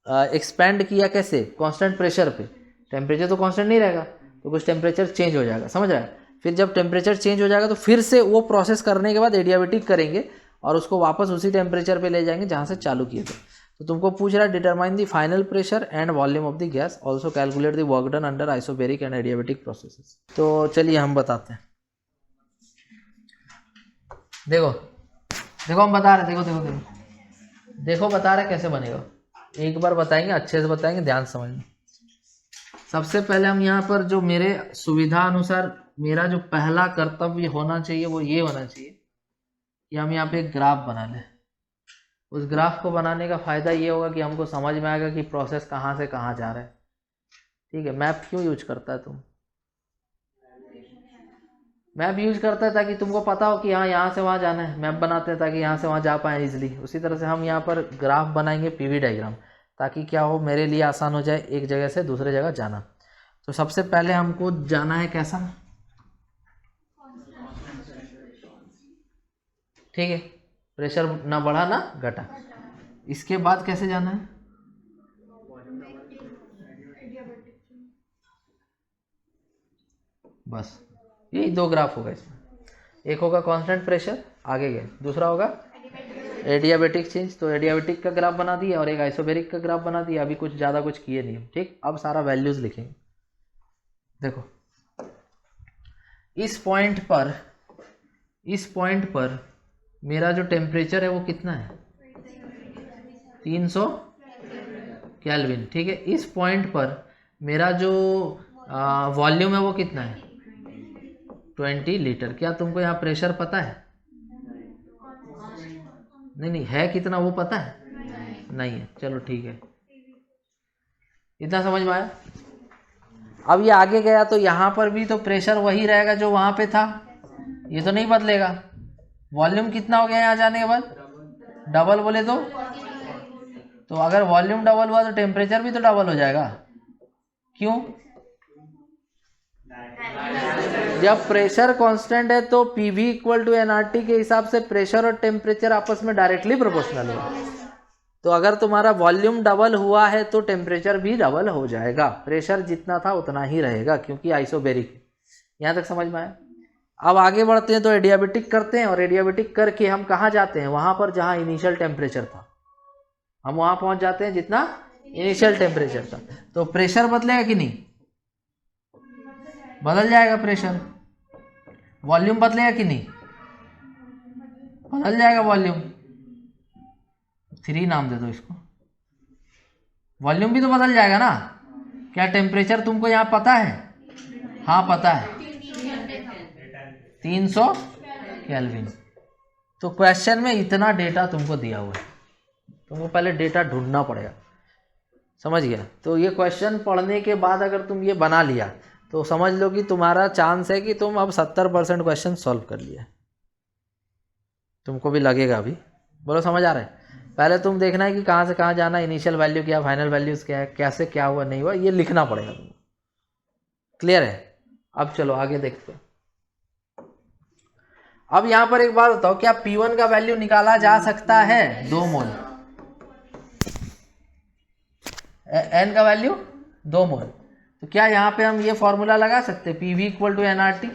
एक्सपेंड किया कैसे कांस्टेंट प्रेशर पे, टेम्परेचर तो कांस्टेंट नहीं रहेगा तो कुछ टेम्परेचर चेंज हो जाएगा, समझ रहा है। फिर जब टेम्परेचर चेंज हो जाएगा तो फिर से वो प्रोसेस करने के बाद एडियाबेटिक करेंगे और उसको वापस उसी टेम्परेचर पे ले जाएंगे जहाँ से चालू किए थे। तो तुमको पूछ रहा है determine the final pressure and volume of the gas, also calculate the work done under isobaric and adiabatic processes. तो चलिए हम बताते हैं। देखो हम बता रहे, देखो बता रहे कैसे बनेगा। एक बार बताएंगे, अच्छे से बताएंगे, ध्यान से समझना। सबसे पहले हम यहाँ पर जो मेरे सुविधा अनुसार मेरा जो पहला कर्तव्य होना चाहिए वो ये होना चाहिए कि हम यहाँ पे एक ग्राफ बना लें। उस ग्राफ को बनाने का फ़ायदा ये होगा कि हमको समझ में आएगा कि प्रोसेस कहाँ से कहाँ जा रहा है, ठीक है। मैप क्यों यूज करता है तुम? मैप यूज करता है ताकि तुमको पता हो कि हाँ यहाँ से वहाँ जाना है। मैप बनाते हैं ताकि यहाँ से वहाँ जा पाएँ इजीली। उसी तरह से हम यहाँ पर ग्राफ बनाएंगे पीवी डायग्राम, ताकि क्या हो मेरे लिए आसान हो जाए एक जगह से दूसरे जगह जाना। तो सबसे पहले हमको जाना है कैसा, ठीक है, प्रेशर ना बढ़ा ना घटा। इसके बाद कैसे जाना है, बस यही 2 ग्राफ होगा इसमें। एक होगा कांस्टेंट प्रेशर आगे गए, दूसरा होगा एडियाबेटिक चेंज। तो एडियाबेटिक का ग्राफ बना दिया और एक आइसोबेरिक का ग्राफ बना दिया। अभी कुछ ज़्यादा कुछ किए नहीं हम, ठीक। अब सारा वैल्यूज़ लिखेंगे। देखो इस पॉइंट पर मेरा जो टेम्परेचर है वो कितना है 300 केल्विन, ठीक है। इस पॉइंट पर मेरा जो वॉल्यूम है वो कितना है 20 लीटर। क्या तुमको यहाँ प्रेशर पता है? नहीं है कितना वो पता है? नहीं है। चलो ठीक है, इतना समझ में आया। अब ये आगे गया तो यहाँ पर भी तो प्रेशर वही रहेगा जो वहाँ पे था, ये तो नहीं बदलेगा। वॉल्यूम कितना हो गया यहाँ जाने के बाद? डबल बोले तो अगर वॉल्यूम डबल हुआ तो टेम्परेचर भी तो डबल हो जाएगा। क्यों? जब प्रेशर कांस्टेंट है तो पीवी इक्वल टू एनआरटी के हिसाब से प्रेशर और टेम्परेचर आपस में डायरेक्टली प्रोपोर्शनल है। तो अगर तुम्हारा वॉल्यूम डबल हुआ है तो टेम्परेचर भी डबल हो जाएगा, प्रेशर जितना था उतना ही रहेगा क्योंकि आइसोबेरिक। यहाँ तक समझ में आया। अब आगे बढ़ते हैं तो एडियाबेटिक करते हैं, और एडियाबेटिक करके हम कहाँ जाते हैं? वहाँ पर जहाँ इनिशियल टेम्परेचर था, हम वहाँ पहुँच जाते हैं जितना इनिशियल टेम्परेचर था। तो प्रेशर बदलेगा कि नहीं? बदल जाएगा प्रेशर। वॉल्यूम बदलेगा कि नहीं? बदल जाएगा वॉल्यूम। 3 नाम दे दो इसको। वॉल्यूम भी तो बदल जाएगा ना। क्या टेम्परेचर तुमको यहाँ पता है? हाँ पता है, 300 केल्विन। तो क्वेश्चन में इतना डेटा तुमको दिया हुआ है, तुमको पहले डेटा ढूंढना पड़ेगा, समझ गया। तो ये क्वेश्चन पढ़ने के बाद अगर तुम ये बना लिया तो समझ लो कि तुम्हारा चांस है कि तुम अब 70% क्वेश्चन सॉल्व कर लिया। तुमको भी लगेगा अभी। बोलो समझ आ रहा है? पहले तुम देखना है कि कहाँ से कहाँ जाना, इनिशियल वैल्यू क्या, फाइनल वैल्यूज क्या है, कैसे क्या हुआ नहीं हुआ, ये लिखना पड़ेगा तुमको। क्लियर है? अब चलो आगे देखते हैं। अब यहाँ पर एक बात बताओ, क्या P1 का वैल्यू निकाला जा सकता है? 2 मोल। N का वैल्यू 2 मोल। तो क्या यहाँ पे हम ये फॉर्मूला लगा सकते हैं, PV इक्वल टू एनआरटी?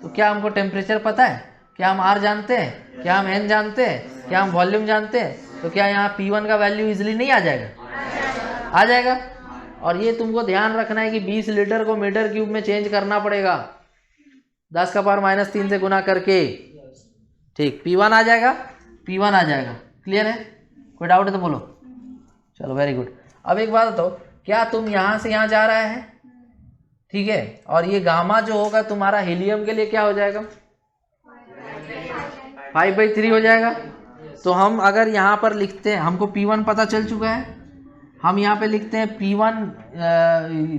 तो क्या हमको टेम्परेचर पता है? क्या हम R जानते हैं? क्या हम N जानते हैं? क्या हम वॉल्यूम जानते हैं? तो क्या यहाँ P1 का वैल्यू इजिली नहीं आ जाएगा? आ जाएगा। और ये तुमको ध्यान रखना है कि 20 लीटर को मीटर क्यूब में चेंज करना पड़ेगा 10 का पावर -3 से गुना करके। ठीक, P1 आ जाएगा, P1 आ जाएगा। क्लियर है? कोई डाउट है तो बोलो। चलो वेरी गुड। अब एक बात बताओ, क्या तुम यहाँ से यहाँ जा रहा है, ठीक है, और ये गामा जो होगा तुम्हारा हीलियम के लिए क्या हो जाएगा? 5/3 हो जाएगा। तो हम अगर यहाँ पर लिखते हैं, हमको P1 पता चल चुका है, हम यहाँ पे लिखते हैं P1,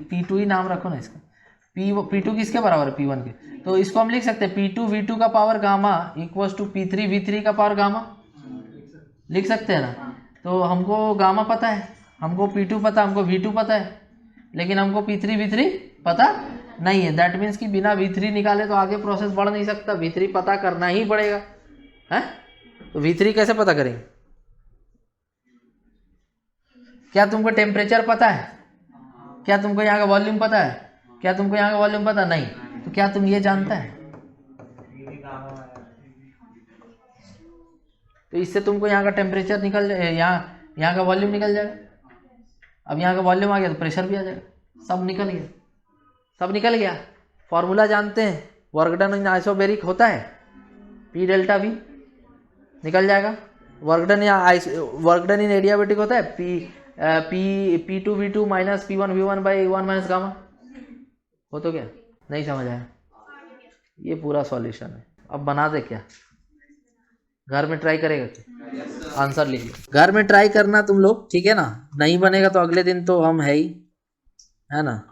P2 ही नाम रखो ना इसका। P2 किसके बराबर है? P1 के। तो इसको हम लिख सकते हैं P2 V2 का power gamma equals to P3 V3 का पावर गामा। लिख सकते हैं ना। तो हमको गामा पता है, हमको P2 पता, हमको V2 पता है, लेकिन हमको P3 V3 पता नहीं है। दैट मीन्स कि बिना V3 निकाले तो आगे प्रोसेस बढ़ नहीं सकता, V3 पता करना ही पड़ेगा है। तो V3 कैसे पता करेंगे? क्या तुमको टेम्परेचर पता है? क्या तुमको यहाँ का वॉल्यूम पता है? क्या तुमको यहाँ का वॉल्यूम पता नहीं? तो क्या तुम ये जानता है? तो इससे तुमको यहाँ का टेम्परेचर निकल जाए, यहाँ का वॉल्यूम निकल जाएगा। अब यहाँ का वॉल्यूम आ गया तो प्रेशर भी आ जाएगा। सब निकल गया, सब निकल गया। फॉर्मूला जानते हैं, वर्क डन इन आइसोबेरिक होता है P डेल्टा V, निकल जाएगा। वर्क डन इन एडियाबेटिक होता है P2 V2 minus P1 V1 by 1 minus gamma. हो तो क्या? नहीं समझ आया? ये पूरा सॉल्यूशन है। अब बना दे क्या? घर में ट्राई करेगा क्या? आंसर लिखिए, घर में ट्राई करना तुम लोग, ठीक है ना। नहीं बनेगा तो अगले दिन तो हम है ही, है ना।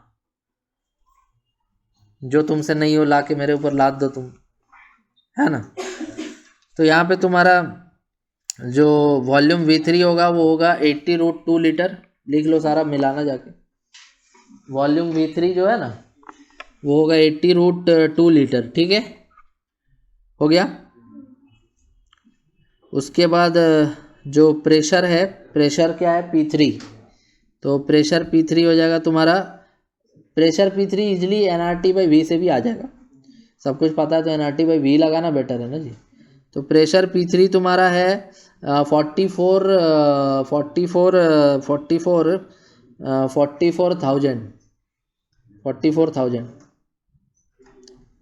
जो तुमसे नहीं हो ला के मेरे ऊपर लाद दो तुम, है ना। तो यहाँ पे तुम्हारा जो वॉल्यूम V3 होगा वो होगा 80√2 लीटर। लिख लो सारा मिलाना जाके। वॉल्यूम V3 जो है ना वो होगा 80√2 लीटर, ठीक है, हो गया। उसके बाद जो प्रेशर है, प्रेशर क्या है? P3। तो प्रेशर P3 हो जाएगा तुम्हारा, प्रेशर P3 इजिली nRT/V से भी आ जाएगा। सब कुछ पता है तो nRT/V लगाना बेटर है ना जी। तो प्रेशर P3 तुम्हारा है 44,000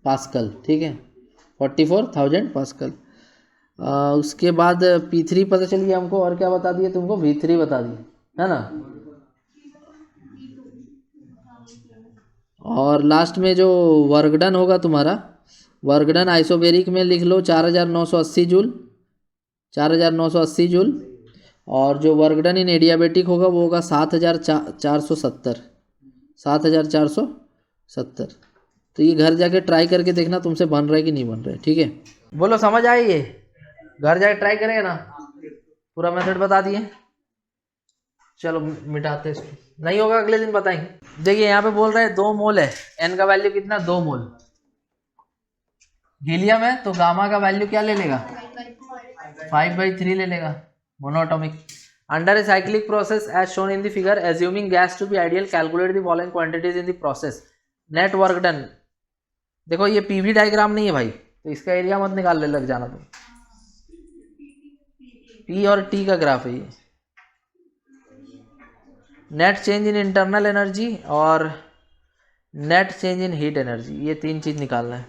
पास्कल, ठीक है, 44,000 पास्कल। उसके बाद P3 पता चल गया हमको, और क्या बता दिए तुमको? V3 बता दिए, है ना। और लास्ट में जो वर्क डन होगा तुम्हारा वर्क डन आइसोबेरिक में लिख लो 4980 जूल, 4980 जूल। और जो वर्क डन इन एडियाबेटिक होगा वो होगा 7470, 7470। तो ये घर जाके ट्राई करके देखना तुमसे बन रहा है कि नहीं बन रहा है, ठीक है। बोलो समझ आई ये? घर जाके ट्राई करेगा ना, पूरा मेथड बता दिए। चलो मिटाते इसको, नहीं होगा अगले दिन बताएंगे। देखिए यहाँ पे बोल रहे हैं 2 मोल है, एन का वैल्यू कितना, 2 मोल हीलियम है, तो गामा का वैल्यू क्या ले लेगा, 5/3 ले लेगा, monoatomic. Under a cyclic process as shown in the figure, assuming gas to be ideal, calculate the following quantities in the process. Net work done. देखो ये पीवी डायग्राम नहीं है भाई, तो इसका एरिया मत निकालने लग जाना तुम, पी और टी का ग्राफ है ये। Net change in internal energy और net change in heat energy, ये 3 चीज निकालना है।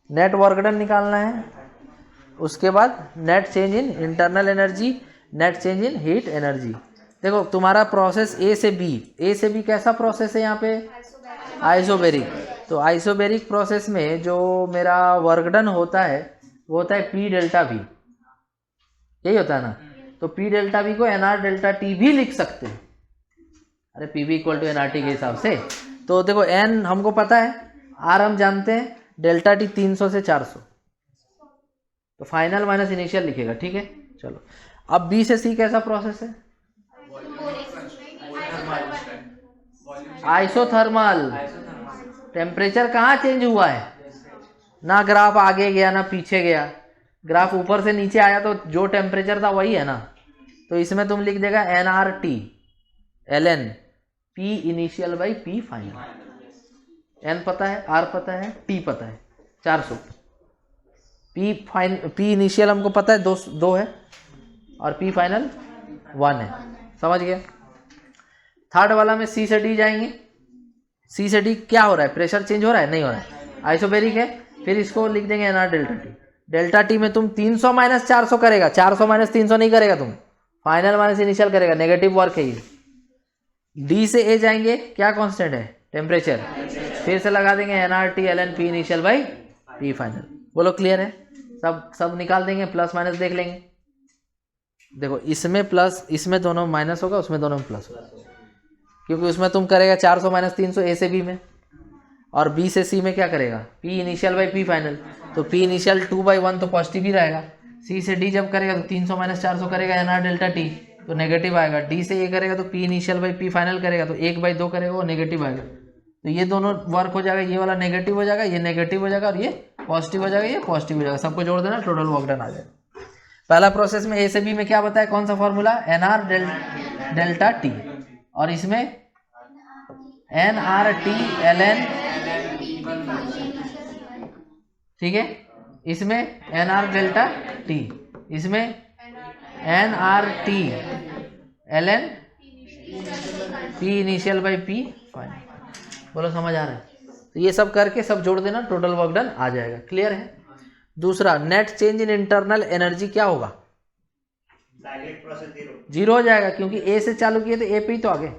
नेट वर्क डन निकालना है, उसके बाद net change in internal energy, net change in heat energy. देखो तुम्हारा प्रोसेस ए से बी कैसा प्रोसेस है यहाँ पे, आइसोबेरिक। तो आइसोबेरिक प्रोसेस में जो मेरा वर्क डन होता है वो होता है पी डेल्टा वी, यही होता है ना। तो पी डेल्टा वी को एन आर डेल्टा टी भी लिख सकते हैं, अरे P V equal to N R T के हिसाब से। तो देखो एन हमको पता है, आर हम जानते हैं, डेल्टा टी 300 से 400, तो फाइनल माइनस इनिशियल लिखेगा, ठीक है। चलो अब बी से सी कैसा प्रोसेस है, आइसोथर्मल। टेम्परेचर कहाँ चेंज हुआ है, ना ग्राफ आगे गया ना पीछे गया, ग्राफ ऊपर से नीचे आया तो जो टेम्परेचर था वही है ना। तो इसमें तुम लिख देगा N R T L N P initial by P final. N पता है, आर पता है, टी पता है 400, पी इनिशियल हमको पता है 2 है और पी फाइनल 1 है, समझ गए। थर्ड वाला में सी से डी जाएंगे। सी से डी क्या हो रहा है, प्रेशर चेंज हो रहा है, नहीं हो रहा है, आइसोबेरिक है। फिर इसको लिख देंगे N R delta T. Delta T में तुम 300 माइनस 400 करेगा, 400 माइनस 300 नहीं करेगा तुम, फाइनल माइनस इनिशियल करेगा, नेगेटिव वर्क है ये। डी से ए जाएंगे, क्या कांस्टेंट है, टेम्परेचर। फिर से लगा देंगे N R T L N P initial by P final. बोलो क्लियर है, सब निकाल देंगे, प्लस माइनस देख लेंगे। देखो इसमें प्लस, इसमें दोनों माइनस होगा, उसमें दोनों में प्लस होगा, क्योंकि उसमें तुम करेगा 400 माइनस 300 ए से बी में, और बी से सी में क्या करेगा, P initial by P final. तो पी इनिशियल 2/1 तो पॉजिटिव ही रहेगा। सी से डी जब करेगा तो 300 माइनस 400 करेगा एन आर डेल्टा टी, तो नेगेटिव आएगा। डी से ए करेगा तो P initial by P final करेगा तो 1/2 करेगा, वो नेगेटिव आएगा। तो ये दोनों वर्क हो जाएगा, ये वाला नेगेटिव हो जाएगा, ये नेगेटिव हो जाएगा, और ये पॉजिटिव हो जाएगा, ये पॉजिटिव हो जाएगा। सबको जोड़ देना, टोटल वर्क डन आ जाएगा। पहला प्रोसेस में ए से बी में क्या बताया, कौन सा formula, N R delta T, और इसमें N R T L N, ठीक है। इसमें एन आर डेल्टा टी, इसमें N R T L N P initial by P final. बोलो समझ आ रहा है। तो ये सब करके सब जोड़ देना, टोटल वर्क डन आ जाएगा, क्लियर है। दूसरा, net change in internal energy क्या होगा, जीरो हो जाएगा, क्योंकि ए से चालू किए तो ए पे ही तो आगे,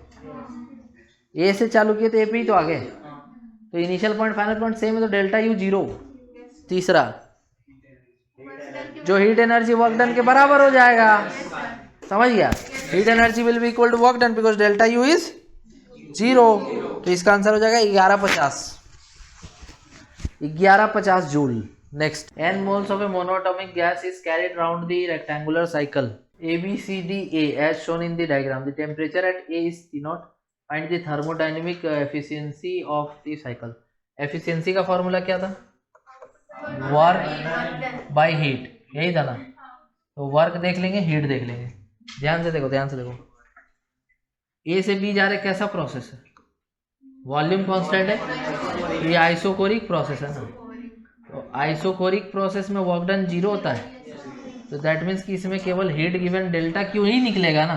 ए से चालू किए तो ए पे ही तो आगे, तो initial point final point same है, तो डेल्टा यू जीरो। तीसरा, जो हीट एनर्जी वर्क डन के बराबर हो जाएगा, समझ गया, heat energy will be equal to work done because delta U is zero. तो इसका आंसर हो जाएगा 1150 joule. Next, n moles of a monatomic gas is carried round the rectangular cycle ABCDA as shown in the diagram. The temperature at A is T0. Find the thermodynamic efficiency of the cycle. Efficiency का formula क्या था, work by heat, यही था ना। तो work देख लेंगे, heat देख लेंगे, ध्यान से देखो, ध्यान से देखो। ए से बी जा रहे, कैसा प्रोसेस है, वॉल्यूम कांस्टेंट है, ये आइसोकोरिक प्रोसेस है ना। तो आइसोकोरिक प्रोसेस में वर्क डन जीरो होता है, तो दैट मीन्स कि इसमें केवल हीट गिवन डेल्टा क्यू ही निकलेगा ना।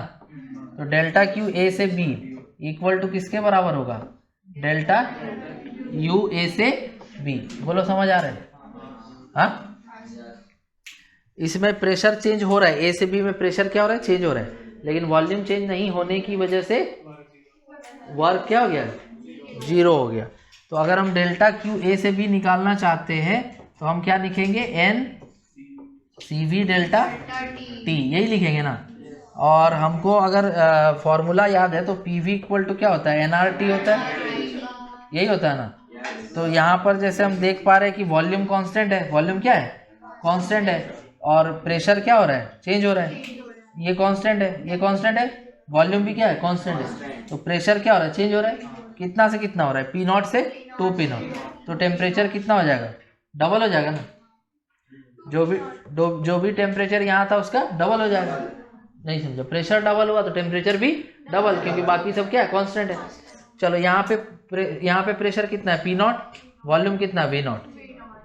तो डेल्टा क्यू ए से बी इक्वल टू किसके बराबर होगा, डेल्टा यू ए से बी। बोलो समझ आ रहा है, हाँ। इसमें प्रेशर चेंज हो रहा है, ए से बी में प्रेशर क्या हो रहा है, चेंज हो रहा है, लेकिन वॉल्यूम चेंज नहीं होने की वजह से वर्क क्या हो गया, जीरो हो गया। तो अगर हम डेल्टा क्यू ए से बी निकालना चाहते हैं तो हम क्या लिखेंगे, N C V delta T, यही लिखेंगे ना। और हमको अगर फॉर्मूला याद है तो पी वी इक्वल टू क्या होता है, एन आर टी होता है, यही होता है ना। तो यहाँ पर जैसे हम देख पा रहे हैं कि वॉल्यूम कांस्टेंट है, वॉल्यूम क्या है, कांस्टेंट है, और प्रेशर क्या हो रहा है, चेंज हो रहा है, ये कांस्टेंट है, ये कांस्टेंट है, वॉल्यूम भी क्या है, कांस्टेंट है। तो प्रेशर क्या हो रहा है, चेंज हो रहा है, कितना से कितना हो रहा है, पी नॉट से 2 पी नॉट। तो टेम्परेचर कितना हो जाएगा, डबल हो जाएगा ना, जो भी टेम्परेचर यहाँ था उसका डबल हो जाएगा। नहीं समझा, प्रेशर डबल हुआ तो टेम्परेचर भी डबल, क्योंकि बाकी सब क्या है, कांस्टेंट है। चलो यहाँ पे प्रेशर कितना है, पी नॉट, वॉल्यूम कितना है, V nought,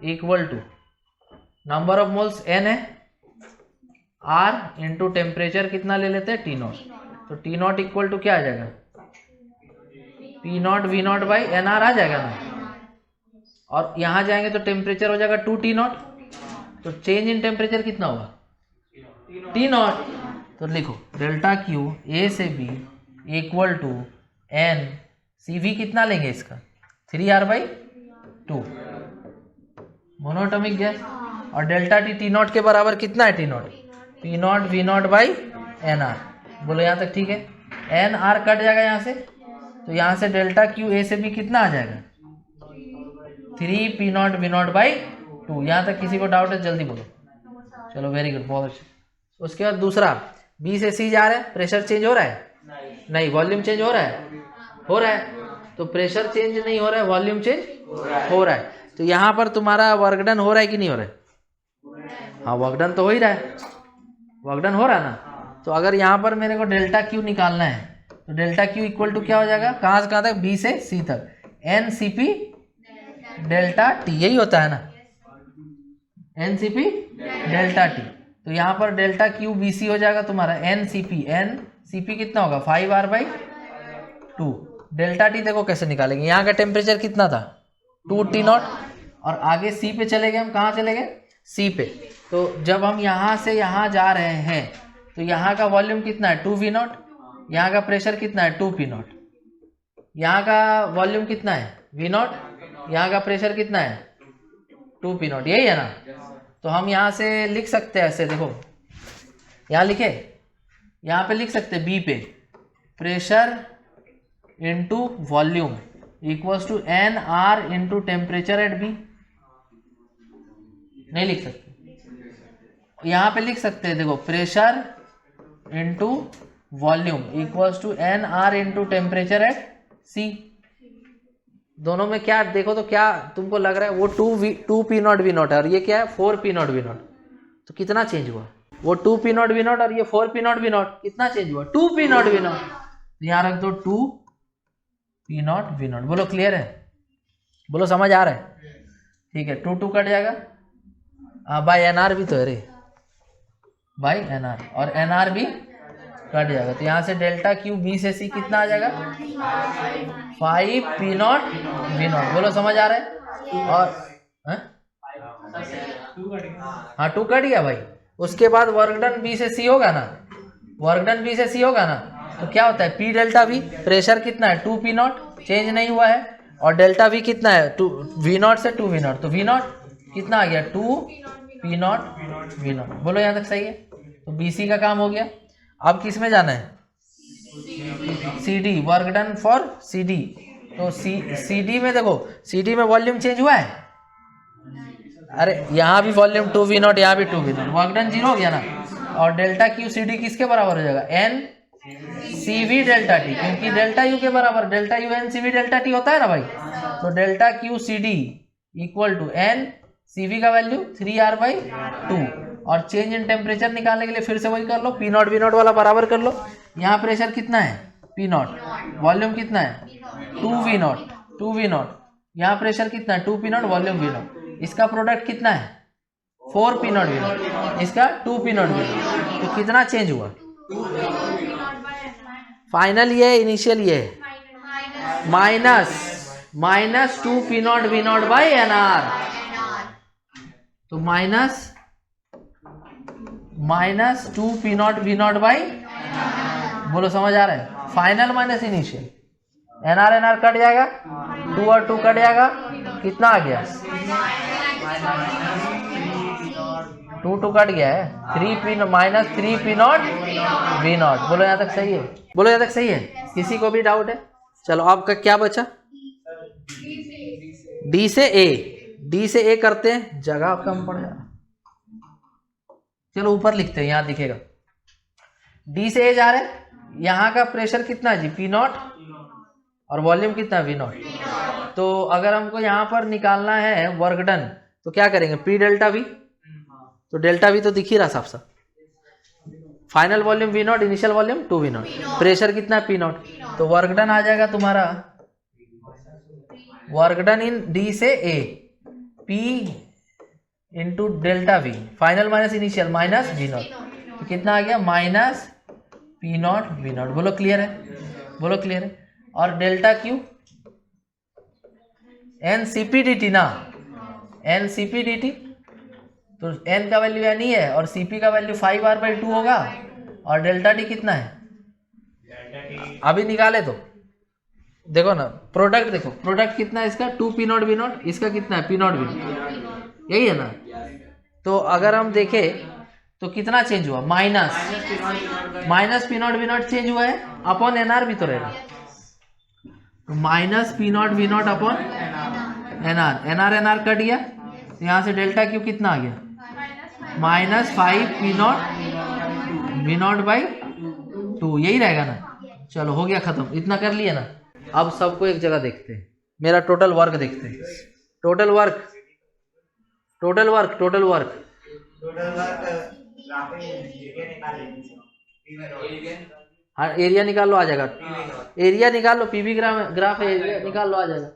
equal to number of moles N है, आर इंटू टेम्परेचर कितना ले लेते हैं, टी नॉट। तो टी नॉट इक्वल टू क्या आ जाएगा, P not V not by N R आ जाएगा ना। और यहाँ जाएंगे तो टेम्परेचर हो जाएगा 2 टी नॉट, तो चेंज इन टेम्परेचर कितना होगा, टी नॉट। तो लिखो डेल्टा क्यू ए से B equal to N C V कितना लेंगे इसका, 3R/2 मोनोटॉमिक गैस, और डेल्टा टी टी नॉट के बराबर कितना है, T naught P not V not by N R. बोलो यहाँ तक ठीक है, एन आर कट जाएगा यहाँ से, तो यहाँ से डेल्टा क्यू ए से बी कितना आ जाएगा, 3 P not V not by 2। यहाँ तक किसी को डाउट है जल्दी बोलो, चलो वेरी गुड, बहुत अच्छा। उसके बाद दूसरा, बी से सी जा रहा है, प्रेशर चेंज हो रहा है, नहीं, वॉल्यूम चेंज हो रहा है, हो रहा है। तो प्रेशर चेंज नहीं हो रहा है, वॉल्यूम चेंज हो रहा है। तो यहाँ पर तुम्हारा वर्क डन हो रहा है कि नहीं हो रहा है, हाँ वर्क डन तो हो ही रहा है, वर्क डन हो रहा है ना। तो अगर यहाँ पर मेरे को डेल्टा क्यू निकालना है तो डेल्टा क्यू इक्वल टू क्या हो जाएगा, कहाँ से कहाँ तक, बी से सी तक, N C P delta T, यही होता है ना, N C P delta T. तो यहाँ पर डेल्टा क्यू बी सी हो जाएगा तुम्हारा एन सी पी कितना होगा, 5R/2। डेल्टा टी देखो कैसे निकालेंगे, यहाँ का टेम्परेचर कितना था, 2 टी नॉट, और आगे सी पे चले गए, हम कहाँ चले गए, सी पे। तो जब हम यहाँ से यहाँ जा रहे हैं तो यहाँ का वॉल्यूम कितना है, 2 वी नॉट, यहाँ का प्रेशर कितना है, 2 पी नॉट, यहाँ का वॉल्यूम कितना है, वी नॉट, यहाँ का प्रेशर कितना है, 2 पी नॉट, यही है ना। तो हम यहाँ से लिख सकते हैं ऐसे, देखो यहाँ लिखे, यहाँ पे लिख सकते हैं बी पे pressure into volume equals to N R into temperature at B, नहीं लिख सकते। यहाँ पे लिख सकते हैं, देखो pressure into volume equals to N R into temperature at C. दोनों में क्या देखो तो क्या तुमको लग रहा है, वो 2 पी नॉट वी नॉट है और ये क्या है 4 पी नॉट वी नॉट। तो कितना चेंज हुआ, वो 2 पी नॉट वी नॉट और ये 4 पी नॉट वी नॉट, कितना चेंज हुआ, 2 पी नॉट वी नॉट। यहाँ रख दो 2 पी नॉट वी नॉट। बोलो क्लियर है, बोलो समझ आ रहा है, ठीक है। 2 कट जाएगा, हाँ बाई एन आर भी तो है रे, बाई एन आर, और एन आर भी कट जाएगा। तो यहाँ से डेल्टा क्यू बी से सी कितना आ जाएगा, 5 पी नॉट वी नॉट। बोलो समझ आ रहा है। और हाँ 2 कट गया भाई। उसके बाद वर्क डन बी से सी होगा ना, वर्क डन बी से सी होगा ना, तो क्या होता है पी डेल्टा वी, प्रेशर कितना है 2 पी नॉट, चेंज नहीं हुआ है, और डेल्टा वी कितना है 2 वी नॉट से 2 वी नॉट, तो वी नॉट कितना आ गया 2 पी नॉट वी नॉट। बोलो यहाँ तक सही है। तो बी सी का काम हो गया। अब किस में जाना है, C D, work done for C D. तो सी डी में देखो, सी डी में वॉल्यूम चेंज हुआ है, अरे यहाँ भी वॉल्यूम 2 वी नॉट, यहाँ भी 2 वी नॉट, वर्क डन 0 हो गया ना। और डेल्टा क्यू सी डी किसके बराबर हो जाएगा, N C V delta T, क्योंकि डेल्टा यू के बराबर delta U N C V delta T होता है ना भाई। तो delta Q C D equal to N C V का वैल्यू 3R/2, और चेंज इन टेम्परेचर निकालने के लिए फिर से वही कर लो, पी नॉट वी नॉट वाला बराबर कर लो। यहाँ प्रेशर कितना है पी नॉट, वॉल्यूम कितना है 2 वी नॉट, 2 वी नॉट, यहाँ प्रेशर कितना है 2 P not, volume V not. इसका प्रोडक्ट कितना है 4 पी नॉट वी नॉट, इसका 2 पी नॉट वी नॉट। तो कितना चेंज हुआ, फाइनल ये इनिशियल ये minus 2 P not V not by N R. तो minus 2 P not V not by, बोलो समझ आ रहा है, final minus initial, N R cut जाएगा, 2 और 2 कट जाएगा, कितना आ गया? 2 कट गया है, 3 minus 3 P not V not. बोलो यहाँ तक सही है? बोलो यहाँ तक सही है? किसी को भी डाउट है? चलो आपका क्या बचा? डी से ए, डी से ए करते हैं, जगह कम पड़ जाएगा। चलो ऊपर लिखते हैं, यहाँ दिखेगा। डी से ए जा रहे हैं, यहाँ का प्रेशर कितना है जी? पी नॉट, और वॉल्यूम कितना है? V not. तो अगर हमको यहाँ पर निकालना है वर्क डन, तो क्या करेंगे? P delta V. तो डेल्टा वी तो दिख ही रहा साफ साफ। Final volume V nought, initial volume 2 V nought, pressure कितना है? P nought. तो वर्क डन आ जाएगा तुम्हारा, वर्क डन इन डी से A, P into delta V, final minus initial minus V not. तो कितना आ गया? Minus P not V not. बोलो क्लियर है? बोलो क्लियर है? और delta Q N C P D T ना, N C P D T, तो एन का वैल्यू एन ही है और सी पी का वैल्यू 5r/2 होगा, और डेल्टा टी कितना है? अभी निकाले तो देखो ना, प्रोडक्ट देखो, प्रोडक्ट कितना है इसका? 2 पी नॉट वी नॉट, इसका कितना है? पी नॉट वी नॉट, यही है ना? तो अगर हम देखें तो कितना चेंज हुआ? Minus P not V naught change हुआ है, अपॉन एन आर भी तो रहेगा। तो minus P not V naught upon N R, N R cut गया, तो यहाँ से डेल्टा क्यू कितना आ गया? Minus 5 P not V not by 2, यही रहेगा ना? चलो हो गया खत्म, इतना कर लिया ना। अब सबको एक जगह देखते हैं, मेरा टोटल वर्क देखते हैं। Total work, total work, total work, हाँ एरिया निकाल लो, आ जाएगा। एरिया निकाल लो, पीवी ग्राफ एरिया निकाल लो, आ जाएगा।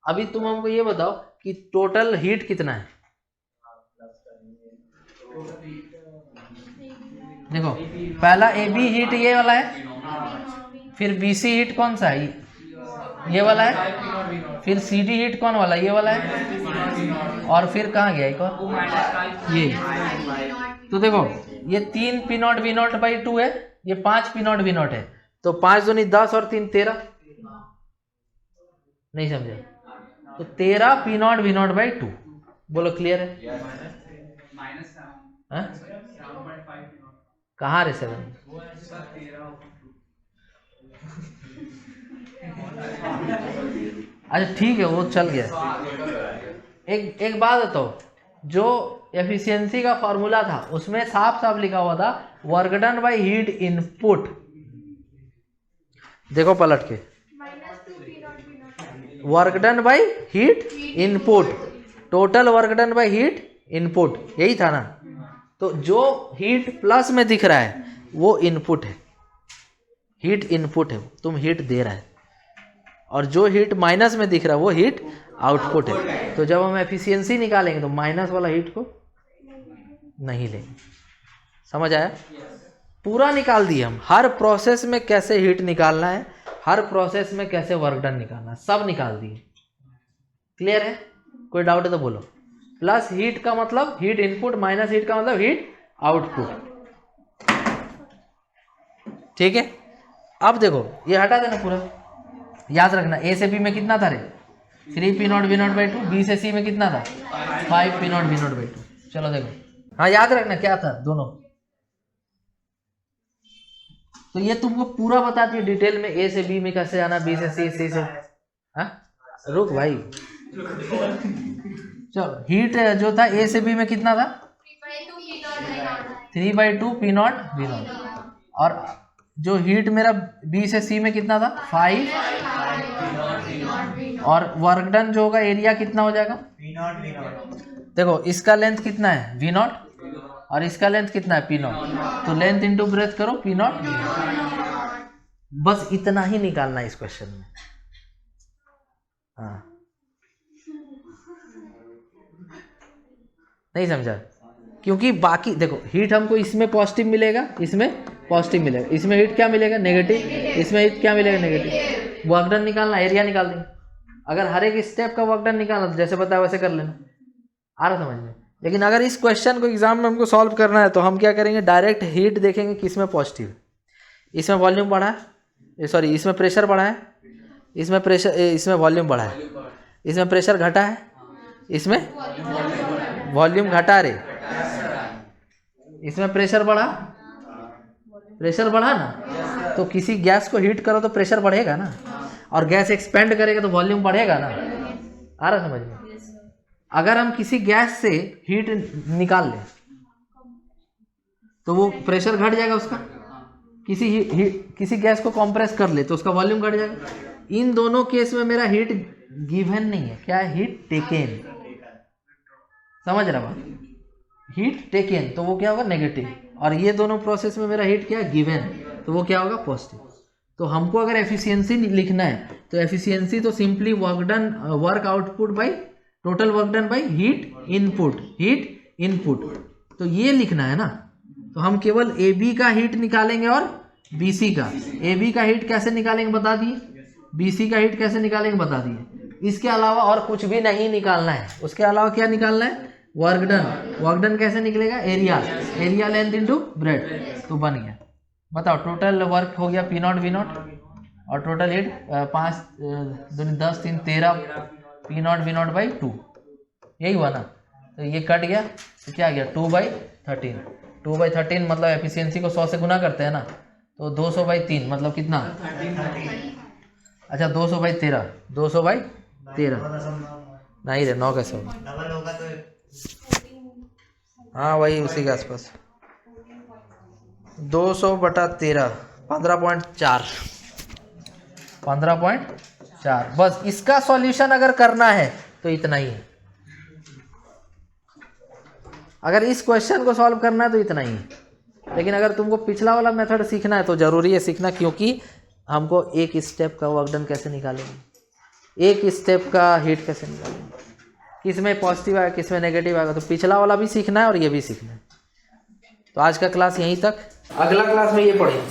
अभी तुम हमको ये बताओ कि टोटल हीट कितना है? देखो पहला ए बी हीट ये वाला है, फिर बी सी हीट कौन सा है? ये वाला है, फिर सी डी हीट कौन वाला? ये वाला है, और फिर कहाँ गया एक और? ये। तो देखो ये 3 P not V not by 2 है, ये 5 पी नॉट वी नॉट है, तो 5 दूनी 10 और 3 13। नहीं समझे? तो 13 P not V not by 2। बोलो क्लियर है? कहाँ रे 7? अच्छा ठीक है, वो चल गया। एक बात बताओ, जो एफिशिएंसी का फॉर्मूला था उसमें साफ साफ लिखा हुआ था work done by heat input. देखो पलट के, work done by heat input, total work done by heat input, यही था ना? तो जो हीट प्लस में दिख रहा है वो इनपुट है, हीट इनपुट है, तुम हीट दे रहा है, और जो हीट माइनस में दिख रहा है वो हीट आउटपुट है। तो जब हम एफिशिएंसी निकालेंगे तो माइनस वाला हीट को नहीं लेंगे। समझ आया? पूरा निकाल दिए हम, हर प्रोसेस में कैसे हीट निकालना है, हर प्रोसेस में कैसे वर्क डन निकालना है, सब निकाल दिए। क्लियर है? कोई डाउट है तो बोलो। प्लस हीट का मतलब हीट इनपुट, माइनस हीट का मतलब हीट आउटपुट। ठीक है? अब देखो ये हटा देना पूरा, याद रखना ए से बी में कितना था रे? 3 P not V not by 2, B से सी में कितना था? 5 P not V not by 2। चलो देखो, हाँ याद रखना क्या था दोनों। तो ये तुमको पूरा बताती है डिटेल में, ए से बी में कैसे जाना, बी से सी, सी से। हाँ रुक भाई, चलो हीट जो था ए से बी में कितना था? 3/2 पी नॉट वी नॉट, और जो हीट मेरा बी से सी में कितना था? 5, और वर्क डन जो होगा एरिया कितना हो जाएगा? देखो इसका लेंथ कितना है? वी नॉट, और इसका लेंथ कितना है? P nought. तो लेंथ इंटू ब्रेथ करो, पी नॉट। बस इतना ही निकालना है इस क्वेश्चन में। हाँ नहीं समझा? क्योंकि बाकी देखो हीट हमको इसमें पॉजिटिव मिलेगा, इसमें पॉजिटिव मिलेगा, इसमें हीट क्या मिलेगा? नेगेटिव, इसमें हीट क्या मिलेगा? नेगेटिव। वर्क डन निकालना, एरिया निकाल देंगे। अगर हर एक स्टेप का वर्क डन निकालना तो जैसे बताया वैसे कर लेना, आ रहा समझ में? लेकिन अगर इस क्वेश्चन को एग्जाम में हमको सॉल्व करना है तो हम क्या करेंगे? डायरेक्ट हीट देखेंगे किसमें पॉजिटिव है। इसमें वॉल्यूम बढ़ा है, सॉरी इसमें प्रेशर बढ़ा है, इसमें प्रेशर, इसमें वॉल्यूम बढ़ा है, इसमें प्रेशर घटा है, इसमें वॉल्यूम घटा रे, इसमें प्रेशर बढ़ा, प्रेशर बढ़ा ना। तो किसी गैस को हीट करो तो प्रेशर बढ़ेगा ना, और गैस एक्सपेंड करेगा तो वॉल्यूम बढ़ेगा ना। आ रहा समझ में? अगर हम किसी गैस से हीट निकाल लें तो वो प्रेशर घट जाएगा उसका। किसी गैस को कंप्रेस कर ले तो उसका वॉल्यूम घट जाएगा। इन दोनों केस में मेरा हीट गिवन नहीं है, क्या है? Heat taken. समझ रहा बात? हीट टेकन तो वो क्या होगा? नेगेटिव। और ये दोनों प्रोसेस में मेरा हीट क्या है? गिवन, तो वो क्या होगा? पॉजिटिव। तो हमको अगर एफिशिएंसी लिखना है तो एफिशिएंसी तो simply work done, work output by total work done by heat input, heat input. तो ये लिखना है ना। तो हम केवल ए बी का हीट निकालेंगे और बी सी का। ए बी का हीट कैसे निकालेंगे बता दिए, बी सी का हीट कैसे निकालेंगे बता दिए। इसके अलावा और कुछ भी नहीं निकालना है। उसके अलावा क्या निकालना है? Work done. वर्क डन कैसे निकलेगा? Area, area length into breadth. तो बन गया। बताओ टोटल वर्क हो गया पी नॉट वी नॉट, और टोटल हीट 5 दूनी 10 3 13 P not V not by 2। यही हुआ ना। तो ये कट गया तो क्या आ गया? 2/13। 2/13 मतलब एफिशिएंसी को 100 से गुना करते हैं ना, तो 200/3 मतलब कितना? अच्छा 200/13, 200/13 नहीं रे, 9 कैसे होगा? हाँ वही उसी के आसपास। 200/13 15.4, 15.4। बस इसका सॉल्यूशन अगर करना है तो इतना ही है। अगर इस क्वेश्चन को सॉल्व करना है तो इतना ही है। लेकिन अगर तुमको पिछला वाला मेथड सीखना है तो जरूरी है सीखना, क्योंकि हमको एक स्टेप का वर्क डन कैसे निकालेंगे, एक स्टेप का हीट कैसे निकालेंगे, किसमें पॉजिटिव आएगा किसमें नेगेटिव आएगा। तो पिछला वाला भी सीखना है और ये भी सीखना है। तो आज का क्लास यहीं तक। अगला क्लास में ये पढ़ेंगे।